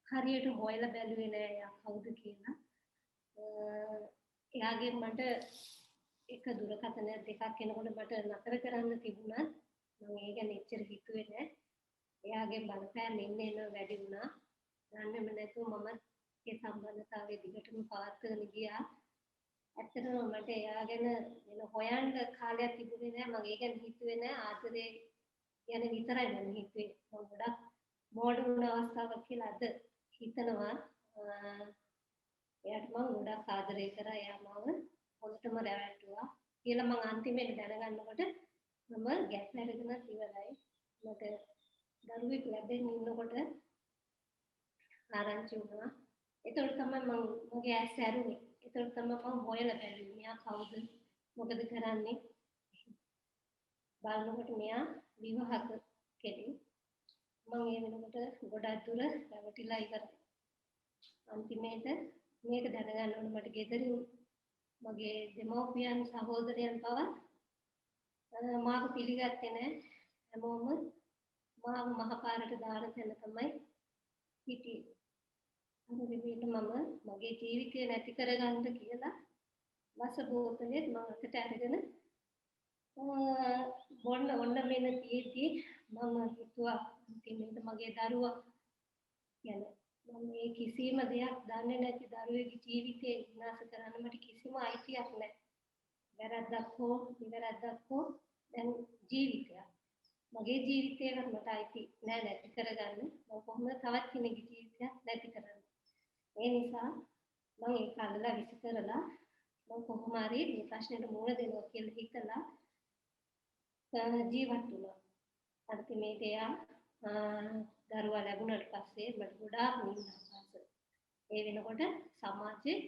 හරියට හොයලා බැලුවේ නෑ යා කවුද කියලා. එයාගෙන් මට එක දුරකථන දෙකක් එනකොට මට නතර කරන්න තිබුණා. මම ඒ ගැන එච්චර හිතුවේ නෑ. එයාගේ බලපෑම එන්න වැඩි වුණා. දන්නේම නැතුව මම ඒ සම්බන්ධතාවයේ දිගටම පවත්වාගෙන ගියා. ඇත්තටම මට එයා ගැන වෙන හොයන්න කාලයක් තිබුණේ නෑ. මම ඒ ගැන හිතුවේ නෑ. ආදරේ ගැන විතරයි මම හිතුවේ. මම ගොඩක් මෝඩ වුණ අවස්ථාවක් කියලා අද හිතනවා. එයාට මම ගොඩක් ආදරය කරා. එයා මාව හොඳටම රැවට්ටුවා කියලා මම අන්තිමේට දැනගන්නකොට මම ගැස් හැරගෙන ඉවරයි. මට දරුවෙක් ලැබෙන්න ඉන්නකොට ආරංචි වුණා. ඒතකොට තමයි මගේ ඇස් ඇරුනේ. ඒතකොට තමයි මම හොයලා බැලුවේ. මෙයා කවුද? මොකද කරන්නේ? බලනකොට මෙයා විවාහක කෙනෙක්. මම ඒ වෙනකොට ගොඩක් දුර රැවටිලා ඉවරයි. අන්තිමේට මේක දැනගන්න ඕන මට ගෙදරින් මගේ දෙමව්පියන් සහෝදරයන් පවා මාව පිළිගත්තේ නැහැ. හැමෝම මාව මහපාරට දාන තැන තමයි හිටියේ. අර විදිහට මම මගේ ජීවිතය නැති කරගන්න කියලා වස බෝතලෙත් මම අතට අරගෙන ඔන්න මෙන්න තියෙද්දි මම හිතුවා අන්තිමේට මගේ දරුවා ගැන මම මේ කිසිම දෙයක් දන්නේ නැති දරුවෙකුගේ ජීවිතේ විනාශ කරන්න මට කිසිම අයිතියක් නැහැ. වැරද්දක් හෝ නිවැරද්දක් හෝ දැන් ජීවිතයක්. මගේ ජීවිතේකට මට අයිති නෑ නැති කරගන්න. මම කොහොමද තවත් කෙනෙකුගේ ජීවිතයක් නැති කරන්නේ? ඒ නිසා මම ඒක අල්ලලා විසි කරලා මම කොහොම හරි මේ ප්‍රශ්නෙට මුහුණ දෙනවා කියලා හිතලා ජීවත් වුණා. අන්තිමේට එයා දරුවා ලැබුණාට පස්සේ මට ගොඩාක් නින්දාපාස. ඒ වෙනකොට සමාජෙත්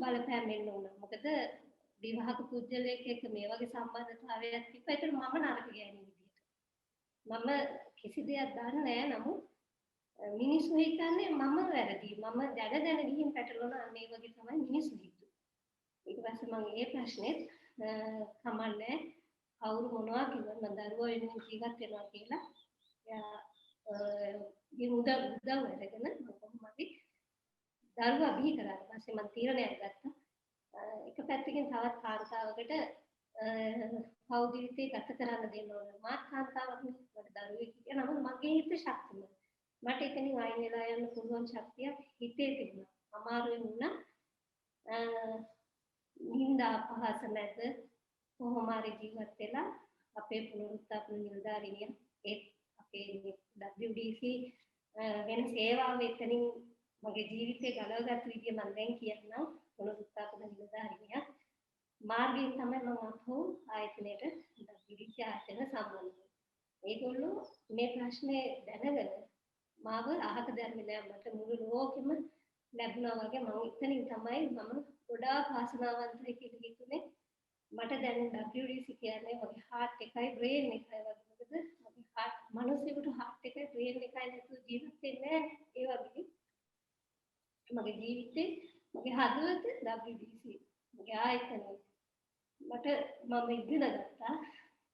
බලපෑම් එන්න උනා. මොකද විවාහක පුද්ගලයෙක් එක්ක මේ වගේ සම්බන්ධතාවයක් තිබ්බා. ඒතර මම නරක ගෑණි විදියට. මම කිසි දෙයක් දන්නේ නැහැ. නමුත් මිනිස්සු හිතන්නේ මම වැරදි. මම දැන ගිහින් පැටලුණා. අනේ වගේ තමයි මිනිස්සු හිතුවේ. ඊට පස්සේ මම මේ ප්‍රශ්නෙත් කමන්නේ කවුරු මොනවා කිව්වත් මම දරුවා වෙනුවෙන් ජීවත් වෙනවා කියලා. එයා උදව් අරගෙන මම කොහොමද දරුවා බිහි කරා. ඊපස්සේ මම තීරණයක් ගත්තා. එක පැත්තකින් තවත් කාන්තාවකට පෞද්ගලිකව ගත කරන්න දෙන්න ඕන. මාත් කාන්තාවක් නේ. මට දරුවෙක් හිටියා. නමුත් මගේ හිත ශක්තිමත්. මට එතනින් අයින් වෙලා යන්න පුළුවන් ශක්තියක් හිතේ තිබුණා. අමාරුවෙන් වුණා. නින්දා අපහාස නැත. කොහොම හරි ජීවත් වෙලා අපේ පුනරුත්ථාපන නිලධාරිනිය ඒත් අපේ WDC වෙන සේවාව එතනින් මගේ ජීවිතේ ගලවගත් විදිය මම දැන් කියන්නම්. පුනරුත්ථාපන නිලධාරිනියක් මාර්ගයෙන් තමයි මම අපෝ ආයතනයට WDC ආයතන සම්බන්ධ වුනේ. ඒගොල්ලෝ මේ ප්‍රශ්නේ දැනගෙන මාව අහක දැම්මේ මට මුළු ලෝකෙම ලැබුණා වගේ මම ඉතින් තමයි මම ගොඩාක් ආසනාවන්තයි කියලා හිතුනේ. මට දැන් WDC කියන්නේ මගේ heart එකයි brain එකයි වගේ. මොකද මගේ heart මිනිස්සුන්ට heart එකයි brain එකයි නැතුව ජීවත් වෙන්නේ නැහැ. ඒ වගේ මගේ ජීවිතේ මගේ හදවත WDC මගේ ආයතනය මට මම ඉගෙන ගත්තා.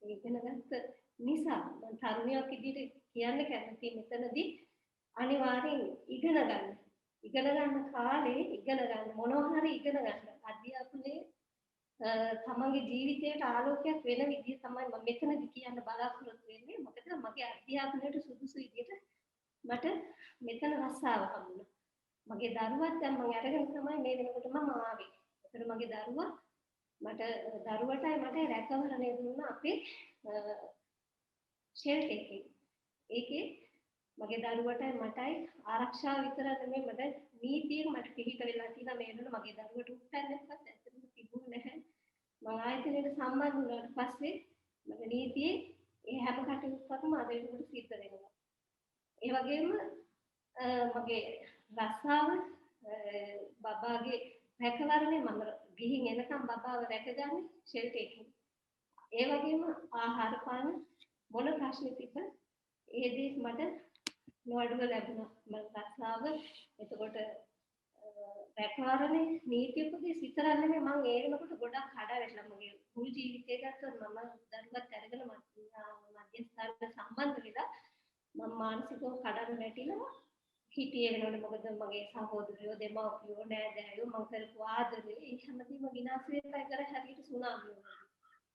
ඉගෙන ගත්ත නිසා මම තරුණියක් විදිහට කියන්න කැමති මෙතනදී අනිවාර්යෙන් ඉගෙන ගන්න කාලේ ඉගෙන ගන්න මොනවා හරි ඉගෙන ගන්න. අධ්‍යාපනයේ තමන්ගේ ජීවිතයට ආලෝකයක් වෙන විදිහ තමයි මම මෙතනදී කියන්න බලාපොරොත්තු වෙන්නේ. මොකද මගේ අධ්‍යාපනයට සුදුසු විදිහට මට මෙතන රස්සාව හම්බුණා. මගේ දරුවත් දැන් මම අරගෙන තමයි මේ වෙනකොට මම ආවේ. ඒතර මගේ දරුවටයි මට රැකවරණය දුන්නා අපේ ෂෙල්ටර් එකේ. ඒකේ මගේ දරුවටයි මටයි ආරක්ෂාව විතර නෙමෙයි මට නීතියෙන් මට පිළිහිට වෙලා තියෙනවා මේ වෙනකොට මගේ දරුවට උත්තන්නේවත් ඇත්තටම තිබුණේ නැහැ. මම ආයතනයට සම්බන්ධ වුණාට පස්සේ මට නීතියේ ඒ හැම කටයුත්තක්ම අද වෙනකොට සිද්ධ වෙනවා. ඒ වගේම මගේ රස්සාව බබාගේ රැකවරණය මම ගිහින් එනකම් බබාව රැකගන්නේ ෂෙල්ටර් එකේ. ඒ වගේම ආහාර පාන මොන ප්‍රශ්න තිබ්බ ඒ දේ මට නොඅඩුව ලැබුණා. මම රස්සාව එතකොට රැකවරණේ නීති උපදෙස් විතරක් නෙමෙයි මම ඒ වෙනකොට ගොඩක් කඩා වැටලා මගේ මුළු ජීවිතය ගත්තොත් මම දරුවත් අරගෙන මධ්‍යස්ථාන සම්බන්ධ වෙලා මම මානසිකව කඩන වැටිලා හිටියේ වෙනකොට මොකද මගේ සහෝදරයෝ දෙමව්පියෝ නෑදෑයෝ මම කරපු ආදරේ ඒ හැමදේම විනාශ වෙලා ඉවර හරියට සුනාමිය වගේ.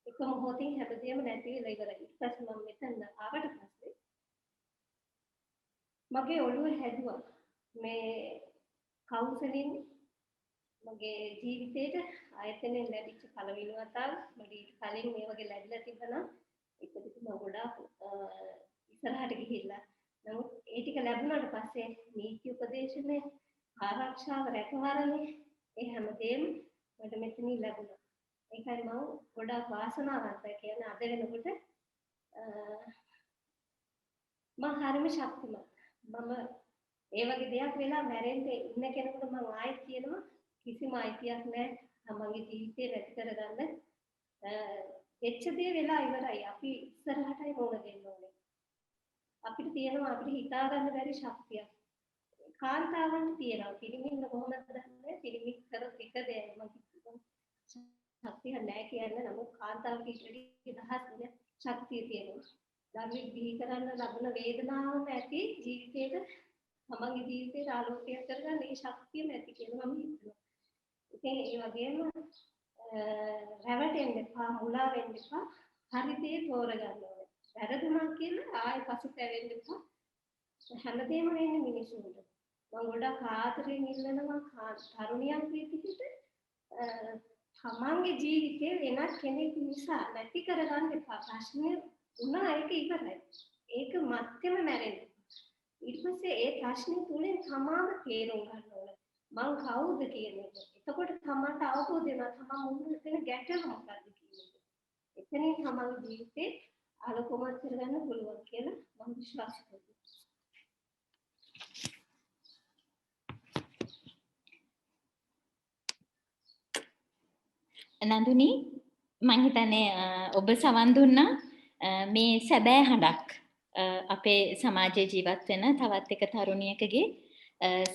එක මොහොතින් හැමදේම නැති වෙලා ඉවරයි. ඊට පස්සේ මම මෙතන ආවට පස්සේ මගේ ඔළුව හැදුවා මේ කවුන්සලින් මගේ ජීවිතේට ආයතනෙන් ලැබිච්ච පළවෙනි වතාව මට ඊට කලින් මේ වගේ ලැබිලා තිබුණා. ඒක දිහා මම ගොඩාක් ඉස්සරහට ගිහිල්ලා නමුත් ඒ ටික ලැබුණාට පස්සේ නීති උපදේශනේ ආරක්ෂාව රැකවරණේ ඒ හැමදේම මට මෙතනින් ලැබුණා. ඒකයි මම ගොඩාක් වාසනාවන්තයි කියන්නේ අද වෙනකොට මම හරිම ශක්තිමත්. මම ඒ වගේ දෙයක් වෙලා මැරෙන්න ඉන්න කෙනෙකුට මම ආයෙත් කියනවා කිසිම අයිතියක් නැහැ මගේ ජීවිතේ නැති කරගන්න. එච්ච දේ වෙලා ඉවරයි. අපි ඉස්සරහටයි මොන දෙන්න ඕනේ. අපිට තියෙනවා අපිට හිතා ගන්න බැරි ශක්තියක්. කාන්තාවන්ට තියෙනවා. පිරිමින්න කොහොමද දන්නේ? පිරිමි කරොත් එක දෙයක් මම ශක්තිය නැහැ කියන්නේ නමුත් කාන්තාවට ඉස්සරහට දහස් වෙන ශක්තිය තියෙනවා. ධර්මයේ බිහි කරන්න ලබන වේදනාවම ඇති ජීවිතේට තමන්ගේ ජීවිතේට ආලෝකයක් කරගන්න මේ ශක්තියම ඇති කියලා මම හිතනවා. ඉතින් ඒ වගේම රැවටෙන්න එපා, මුලා වෙන්න එපා. හරි දේ තෝරගන්න ඕනේ. වැරදුනා කියලා ආයෙ පසුතැවෙන්න එපා. හැමදේම වෙන්නේ මිනිසුන්ට. මම ගොඩක් ආදරෙන් ඉල්ලනවා තරුණියක් විදිහට තමන්ගේ ජීවිතේ වෙනත් කෙනෙක් නිසා නැති කරගන්න එපා. ප්‍රශ්නේ උනා ඒක ඉවරයි. ඒක මත්තෙම මැරෙන්න. ඊට පස්සේ ඒ ප්‍රශ්නේ තුලින් තමාම තේරුම් ගන්න ඕනේ. මං කවුද කියන එක. එතකොට තමන්ට අවබෝධ වෙනවා තමන් මුහුණ දෙන ගැටලුව මොකක්ද කියන එක. එතනින් තමන්ගේ ජීවිතේ ආලෝකමත් කරගන්න පුළුවන් කියලා මම විශ්වාස කරනවා. නඳුනි මං හිතන්නේ ඔබ සවන් දුන්නා මේ සැබෑ හඬක් අපේ සමාජයේ ජීවත් වෙන තවත් එක තරුණියකගේ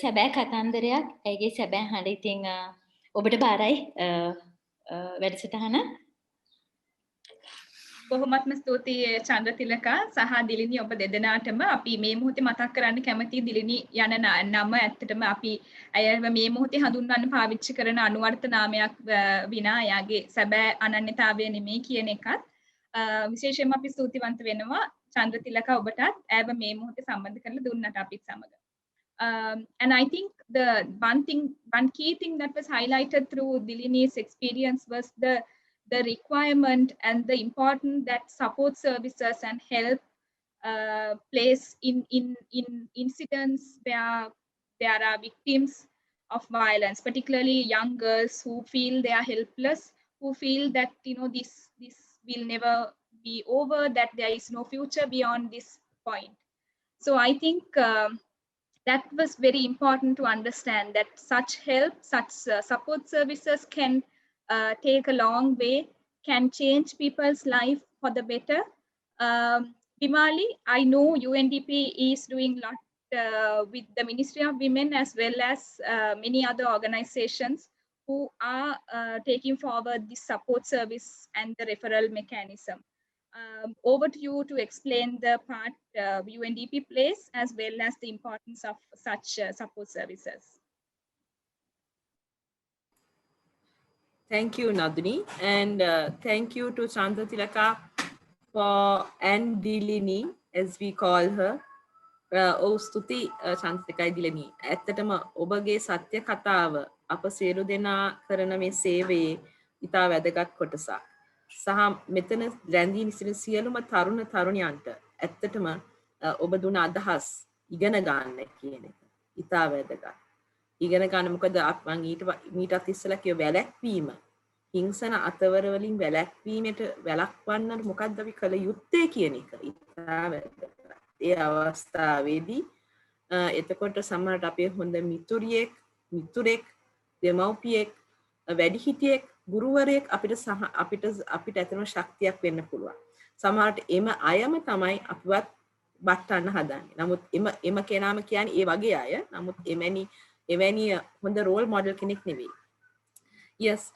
සැබෑ කතන්දරයක් ඇගේ සැබෑ හඬ ඉතින් ඔබට බාරයි වැඩසටහන. බොහොමත්ම ස්තුතියි චන්ද්‍රතිලකා සහ දිලිනි ඔබ දෙදෙනාටම අපි මේ මොහොතේ මතක් කරන්න කැමති දිලිනි යන නම ඇත්තටම අපි අයව මේ මොහොතේ හඳුන්වන්න පාවිච්චි කරන අනුවර්ත නාමයක් විනා එයාගේ සැබෑ අනන්‍යතාවය නෙමෙයි කියන එකත් විශේෂයෙන්ම අපි ස්තුතිවන්ත වෙනවා චන්ද්‍රතිලකා ඔබටත් ඇව මේ මොහොතේ සම්බන්ධ කරලා දුන්නට අපිත් සමග. And I think the one key thing that was highlighted through Dilini's experience was the requirement and the importance that support services and help plays in incidents where there are victims of violence, particularly young girls who feel they are helpless, who feel that this will never be over, that there is no future beyond this point. So I think that was very important to understand that such help, such support services can take a long way, can change people's life for the better. Bimali, I know UNDP is doing a lot with the Ministry of Women as well as many other organizations who are taking forward this support service and the referral mechanism. Over to you to explain the part UNDP plays as well as the importance of such support services. Thank you, Naduni, and thank you to Chandratilaka and Dilini, as we call her. Stuti Chandratilaka Dilini. ඇත්තටම ඔබගේ සත්‍ය කතාව අප සියලු දෙනා කරන මේ සේවයේ ඉතා වැදගත් කොටසක්. සහ මෙතන රැඳී සිටින සියලුම තරුණ තරුණියන්ට ඇත්තටම ඔබ දුන අදහස් ඉගෙන ගන්න කියන එක ඉතා වැදගත්. ඉගෙන ගන්න මොකද මම ඊටත් ඉස්සෙල්ලා කිව්ව වැළැක්වීම හිංසන අතවර වලින් වැළැක්වීමට වැළක්වන්න මොකද්ද අපි කළ යුත්තේ කියන එක ඉතා වැදගත්. ඒ අවස්ථාවේදී එතකොට සමහරට අපේ හොඳ මිතුරෙක් දෙමව්පියෙක් වැඩිහිටියෙක් ගුරුවරයෙක් අපිට ඇතම ශක්තියක් වෙන්න පුළුවන්. සමහරට එම අයම තමයි අපිවත් බට්ටන්න හදන්නේ. නමුත් එම කෙනාම කියන්නේ ඒ වගේ අය. නමුත් එවැනි හොඳ රෝල් මොඩල් කෙනෙක් නෙවෙයි. Yes,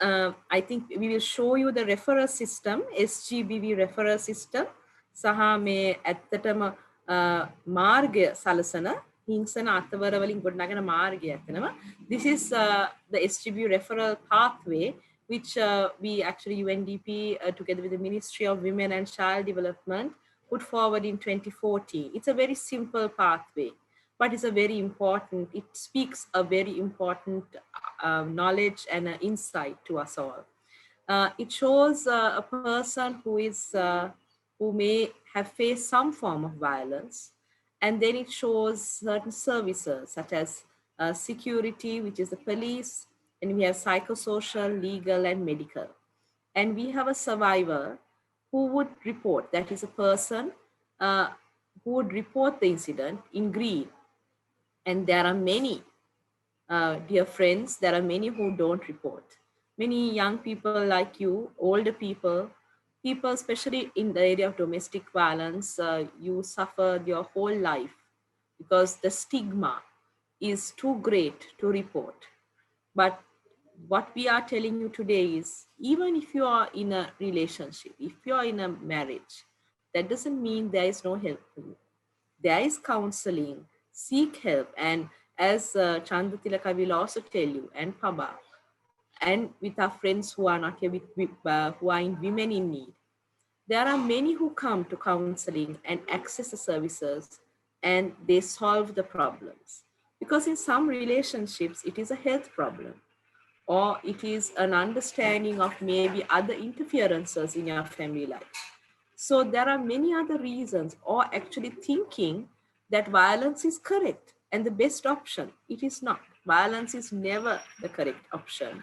I think we will show you the referral system, SGBV referral system. සහ මේ ඇත්තටම මාර්ගය සලසන හිංසන අතවර වලින් ගොඩනගෙන මාර්ගය ඇත්තනම. This is the SGBV referral pathway which we actually UNDP together with the Ministry of Women and Child Development put forward in 2014. It's a very simple pathway, but it's a very important, it speaks a very important knowledge and insight to us all. It shows a person who may have faced some form of violence, and then it shows certain services such as security, which is the police, and we have psychosocial, legal, and medical. And we have a survivor who would report, that is a person who would report the incident in green. And there are many, dear friends, there are many who don't report. Many young people like you, older people especially in the area of domestic violence, you suffer your whole life because the stigma is too great to report. But what we are telling you today is, even if you are in a relationship, if you are in a marriage, that doesn't mean there is no help for you. There is counseling, seek help. And as Chandatilaka will also tell you, and Paba, and with our friends who are not here, who are in women in need, there are many who come to counseling and access the services, and they solve the problems. Because in some relationships, it is a health problem, or it is an understanding of maybe other interferences in your family life. So there are many other reasons, or actually thinking that violence is correct and the best option. It is not. Violence is never the correct option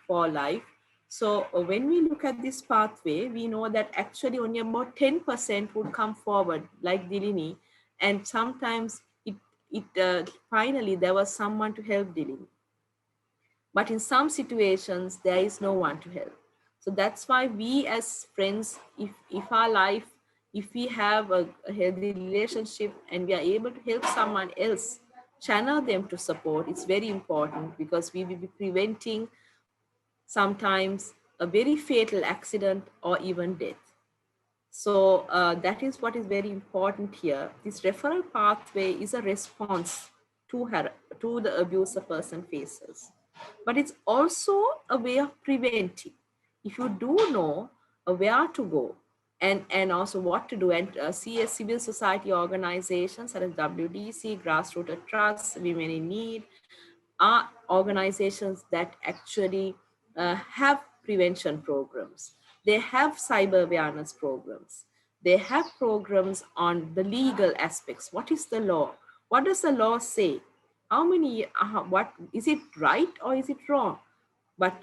for life. So when we look at this pathway, we know that actually only about 10% would come forward, like Dilini, and sometimes finally there was someone to help Dilini. But in some situations, there is no one to help. So that's why we as friends, if our life, if we have a healthy relationship and we are able to help someone else, channel them to support, it's very important, because we will be preventing sometimes a very fatal accident or even death. So that is what is very important here. This referral pathway is a response to the abuse a person faces. But it's also a way of preventing. If you do know where to go and also what to do, and see a civil society organizations such as WDC, Grassroots Trust, Women in Need, are organizations that actually have prevention programs. They have cyber awareness programs. They have programs on the legal aspects. What is the law? What does the law say? How many, what is it right or is it wrong? But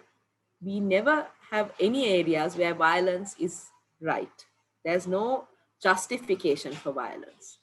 we never have any areas where violence is right. There's no justification for violence.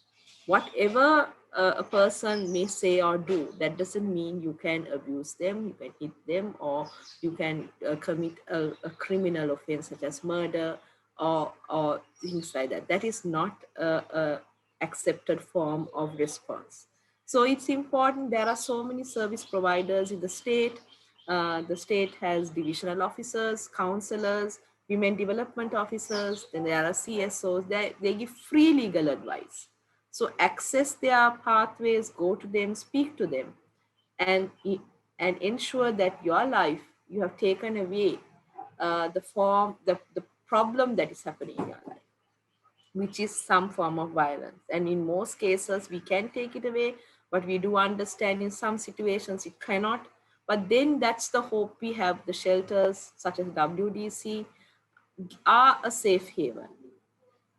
Whatever a person may say or do, that doesn't mean you can abuse them, you can hit them, or you can commit a criminal offense such as murder or things like that. That is not a accepted form of response. So it's important. There are so many service providers in the state. The state has divisional officers, counselors, women development officers, then there are CSOs. They give free legal advice. So access their pathways, go to them, speak to them, and ensure that your life, you have taken away the problem that is happening in your life, which is some form of violence. And in most cases, we can take it away, but we do understand in some situations it cannot. But then that's the hope we have. The shelters such as WDC are a safe haven.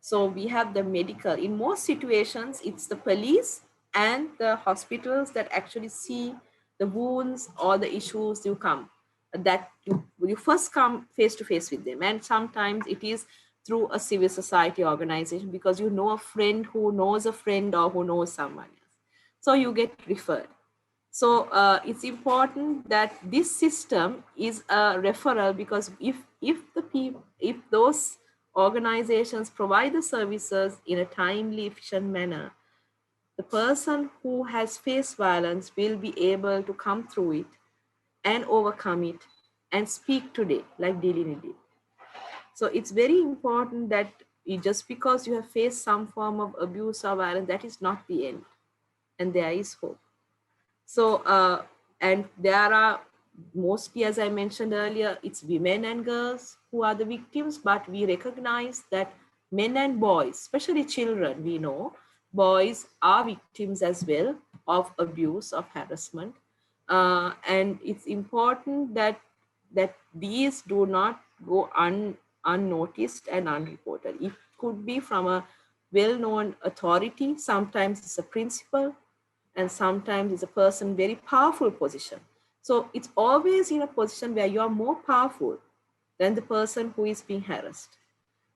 So we have the medical. In most situations, it's the police and the hospitals that actually see the wounds or the issues you come, that you first come face to face with them. And sometimes it is through a civil society organization, because you know a friend who knows a friend or who knows someone else. So you get referred. So it's important that this system is a referral, because if those organizations provide the services in a timely, efficient manner, the person who has faced violence will be able to come through it and overcome it and speak today like Dilini did. So it's very important that just because you have faced some form of abuse or violence, that is not the end, and there is hope. So, and there are mostly, as I mentioned earlier, it's women and girls who are the victims, but we recognize that men and boys, especially children, we know boys are victims as well of abuse, of harassment. And it's important that these do not go unnoticed and unreported. It could be from a well-known authority, sometimes it's a principal, and sometimes it's a person very powerful position. So it's always in a position where you are more powerful than the person who is being harassed.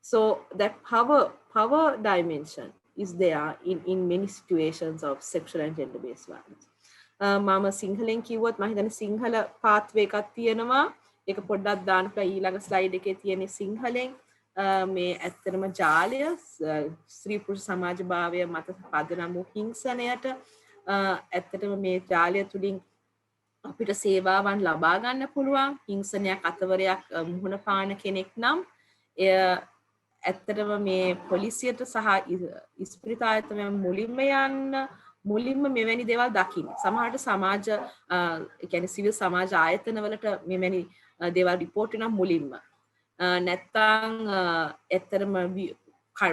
So that power dimension is there in many situations of sexual and gender-based violence. මම සිංහලෙන් කිව්වොත් මම හිතන්නේ සිංහල පාත්වේ එකක් තියෙනවා. ඒක පොඩ්ඩක් දාන්න පුළුවන් ඊළඟ ස්ලයිඩ් එකේ තියෙන සිංහලෙන් මේ ඇත්තටම ජාලය ස්ත්‍රී පුරුෂ සමාජ භාවය මත පදනම් වූ හිංසනයට ඇත්තටම මේ ජාලය තුලින් අපිට සේවාවන් ලබා ගන්න පුළුවන්. හිංසනයක් අතවරයක් මුහුණ පාන කෙනෙක් නම් එය ඇත්තටම මේ පොලිසියට සහ ඉස්පිරිතාලයට මුලින්ම යන්න මුලින්ම මෙවැනි දේවල් දකින්න. සමහරට සමාජ කියන්නේ සිවිල් සමාජ ආයතනවලට මෙවැනි දේවල් රිපෝට් වෙනවා මුලින්ම. නැත්තම් ඇත්තටම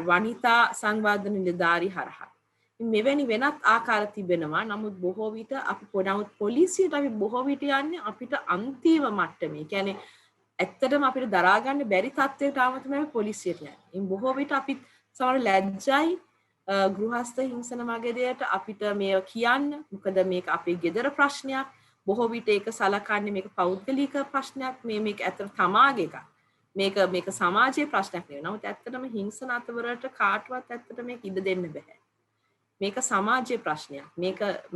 වනිතා සංවර්ධන නිලධාරී හරහා. මෙවැනි වෙනත් ආකාර තිබෙනවා. නමුත් බොහෝ විට අපි නමුත් පොලිසියට අපි බොහෝ විට යන්නේ අපිට අන්තිම මට්ටමේ. කියන්නේ ඇත්තටම අපිට දරා ගන්න බැරි තත්ත්වයකට ආවම තමයි පොලිසියට යන්නේ. ඉතින් බොහෝ විට අපි සමහර ලැජ්ජයි ගෘහස්ත හිංසන වගේ දෙයට අපිට මේව කියන්න. මොකද මේක අපේ ගෙදර ප්‍රශ්නයක්. බොහෝ විට ඒක සලකන්නේ මේක පෞද්ගලික ප්‍රශ්නයක්. මේක ඇත්තට තමාගේ එකක්. මේක සමාජයේ ප්‍රශ්නයක් නෙවෙයි. නමුත් ඇත්තටම හිංසන අතවරට කාටවත් ඇත්තට මේක ඉඩ දෙන්න බෑ. මේක සමාජයේ ප්‍රශ්නයක්.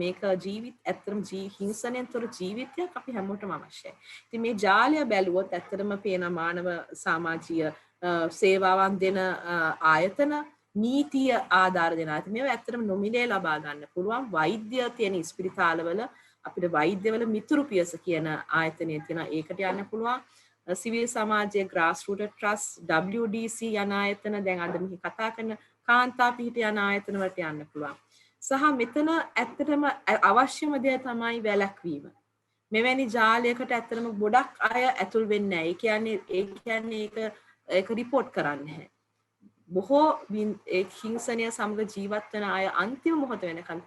මේක ජීවිත ඇත්තටම හිංසනයෙන් තොර ජීවිතයක් අපි හැමෝටම අවශ්‍යයි. ඉතින් මේ ජාලය බැලුවොත් ඇත්තටම පේන මානව සමාජීය සේවාවන් දෙන ආයතන, නීතිය ආධාර දෙන ආයතන, මේවා ඇත්තටම නොමිලේ ලබා ගන්න පුළුවන්. වෛද්‍ය තියෙන ඉස්පිරිතාලවල අපිට වෛද්‍යවල මිතුරු පියස කියන ආයතනය තියෙනවා. ඒකට යන්න පුළුවන්. සිවිල් සමාජයේ ග්‍රාස් රූට් ට්‍රස්ට්, WDC යන ආයතන, දැන් අද මෙහි කතා කරන කාන්තා පිහිට යන ආයතන වලට යන්න පුළුවන්. සහ මෙතන ඇත්තටම අවශ්‍යම දේ තමයි වැළැක්වීම. මෙවැනි ජාලයකට ඇත්තටම ගොඩක් අය ඇතුල් වෙන්නේ නැහැ. ඒ කියන්නේ ඒක රිපෝට් කරන්නේ නැහැ. බොහෝ හිංසනය සමග ජීවත් වෙන අය අන්තිම මොහොත වෙනකන්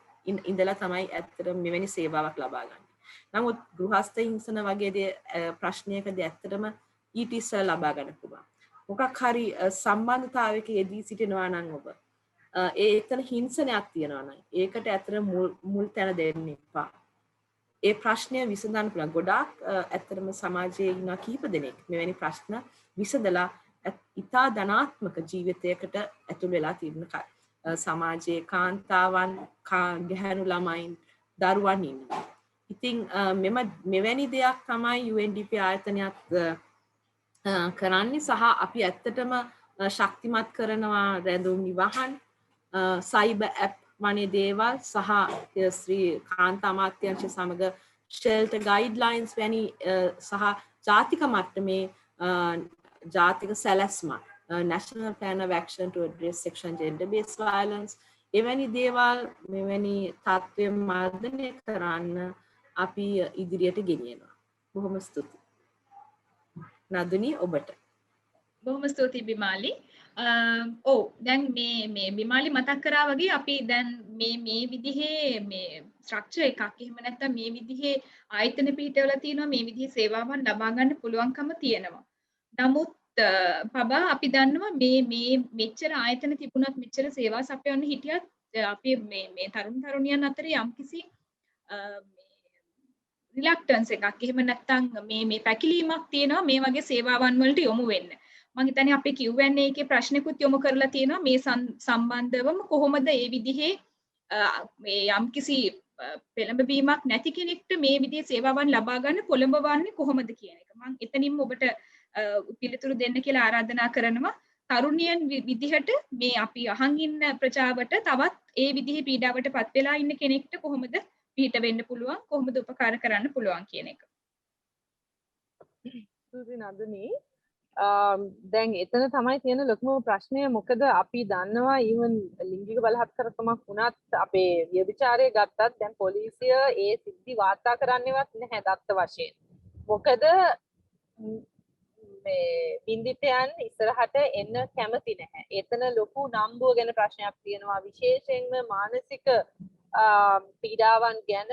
ඉඳලා තමයි ඇත්තටම මෙවැනි සේවාවක් ලබා ගන්න. නමුත් ගෘහස්ත හිංසන වගේ ප්‍රශ්නයකදී ඇත්තටම ඊට ඉස්සෙල්ලා ලබා ගන්න පුළුවන්. මොකක් හරි සම්බන්ධතාවයක යෙදී සිටිනවා නම් ඔබ එතන හිංසනයක් තියෙනවා නම් ඒකට ඇත්තටම මුල් තැන දෙන්න එපා. ඒ ප්‍රශ්නය විසඳන්න පුළුවන්. ගොඩාක් ඇත්තටම සමාජයේ ඉන්න කීප දෙනෙක් මෙවැනි ප්‍රශ්න විසඳලා ඉතා ධනාත්මක ජීවිතයකට ඇතුල් වෙලා තියෙන සමාජයේ කාන්තාවන්, ගැහැණු ළමයින්, දරුවන් ඉන්නවා. ඉතින් මෙවැනි දෙයක් තමයි UNDP ආයතනයත් කරන්නේ. සහ අපි ඇත්තටම ශක්තිමත් කරනවා රැඳුම් නිවහන්, සයිබර් ඇප් වගේ දේවල් සහ ශ්‍රී කාන්තා අමාත්‍යාංශය සමග ෂෙල්ටර් ගයිඩ්ලයින්ස් වැනි සහ ජාතික මට්ටමේ ජාතික සැලැස්ම, National Plan of Action to Address Sexual and Gender-Based Violence, එවැනි දේවල් මෙවැනි තත්ත්වය මර්ධනය කරන්න අපි ඉදිරියට ගෙනියනවා. බොහොම ස්තුතියි. නදුනි ඔබට. බොහොම ස්තුතියි බිමාලි. දැන් මේ බිමාලි මතක් කරා වගේ අපි දැන් මේ විදිහේ මේ ස්ට්‍රක්චර් එකක් එහෙම නැත්නම් මේ විදිහේ ආයතන පිටවල තියෙනවා, මේ විදිහේ සේවාවන් ලබා ගන්න පුළුවන්කම තියෙනවා. නමුත් පබා අපි දන්නවා මේ මෙච්චර ආයතන තිබුණත් මෙච්චර සේවා සපයන්න හිටියත් අපි මේ තරුණ තරුණියන් අතර යම්කිසි රිලක්ටන්ස් එකක් එහෙම නැත්නම් මේ පැකිලීමක් තියෙනවා මේ වගේ සේවාවන් වලට යොමු වෙන්න. මම හිතන්නේ අපි Q&A එකේ ප්‍රශ්නකුත් යොමු කරලා තියෙනවා මේ සම්බන්ධවම කොහොමද මේ විදිහේ මේ යම්කිසි පෙළඹවීමක් නැති කෙනෙක්ට මේ විදිහේ සේවාවන් ලබා ගන්න පොළඹවන්නේ කොහොමද කියන එක මම එතනින්ම ඔබට පිළිතුරු දෙන්න කියලා ආරාධනා කරනවා. තරුණියන් විදිහට මේ අපි අහන් ඉන්න ප්‍රජාවට තවත් ඒ විදිහේ පීඩාවටපත් වෙලා ඉන්න කෙනෙක්ට කොහොමද පිට වෙන්න පුළුවන්, කොහොමද උපකාර කරන්න පුළුවන් කියන එක. සුසි නඳුනි දැන් එතන තමයි තියෙන ලොකුම ප්‍රශ්නය. මොකද අපි දන්නවා ඊවන් ලිංගික බලහත්කාරකමක් වුණත් අපේ ව්‍යභිචාරය ගත්තත් දැන් පොලිසිය ඒ සිද්ධි වාර්තා කරන්නේවත් නැහැ දත්ත වශයෙන්. මොකද මේ බින්දිතයන් ඉස්සරහට එන්න කැමති නැහැ. එතන ලොකු නම්බුව ගැන ප්‍රශ්නයක් තියෙනවා. විශේෂයෙන්ම මානසික පීඩාවන් ගැන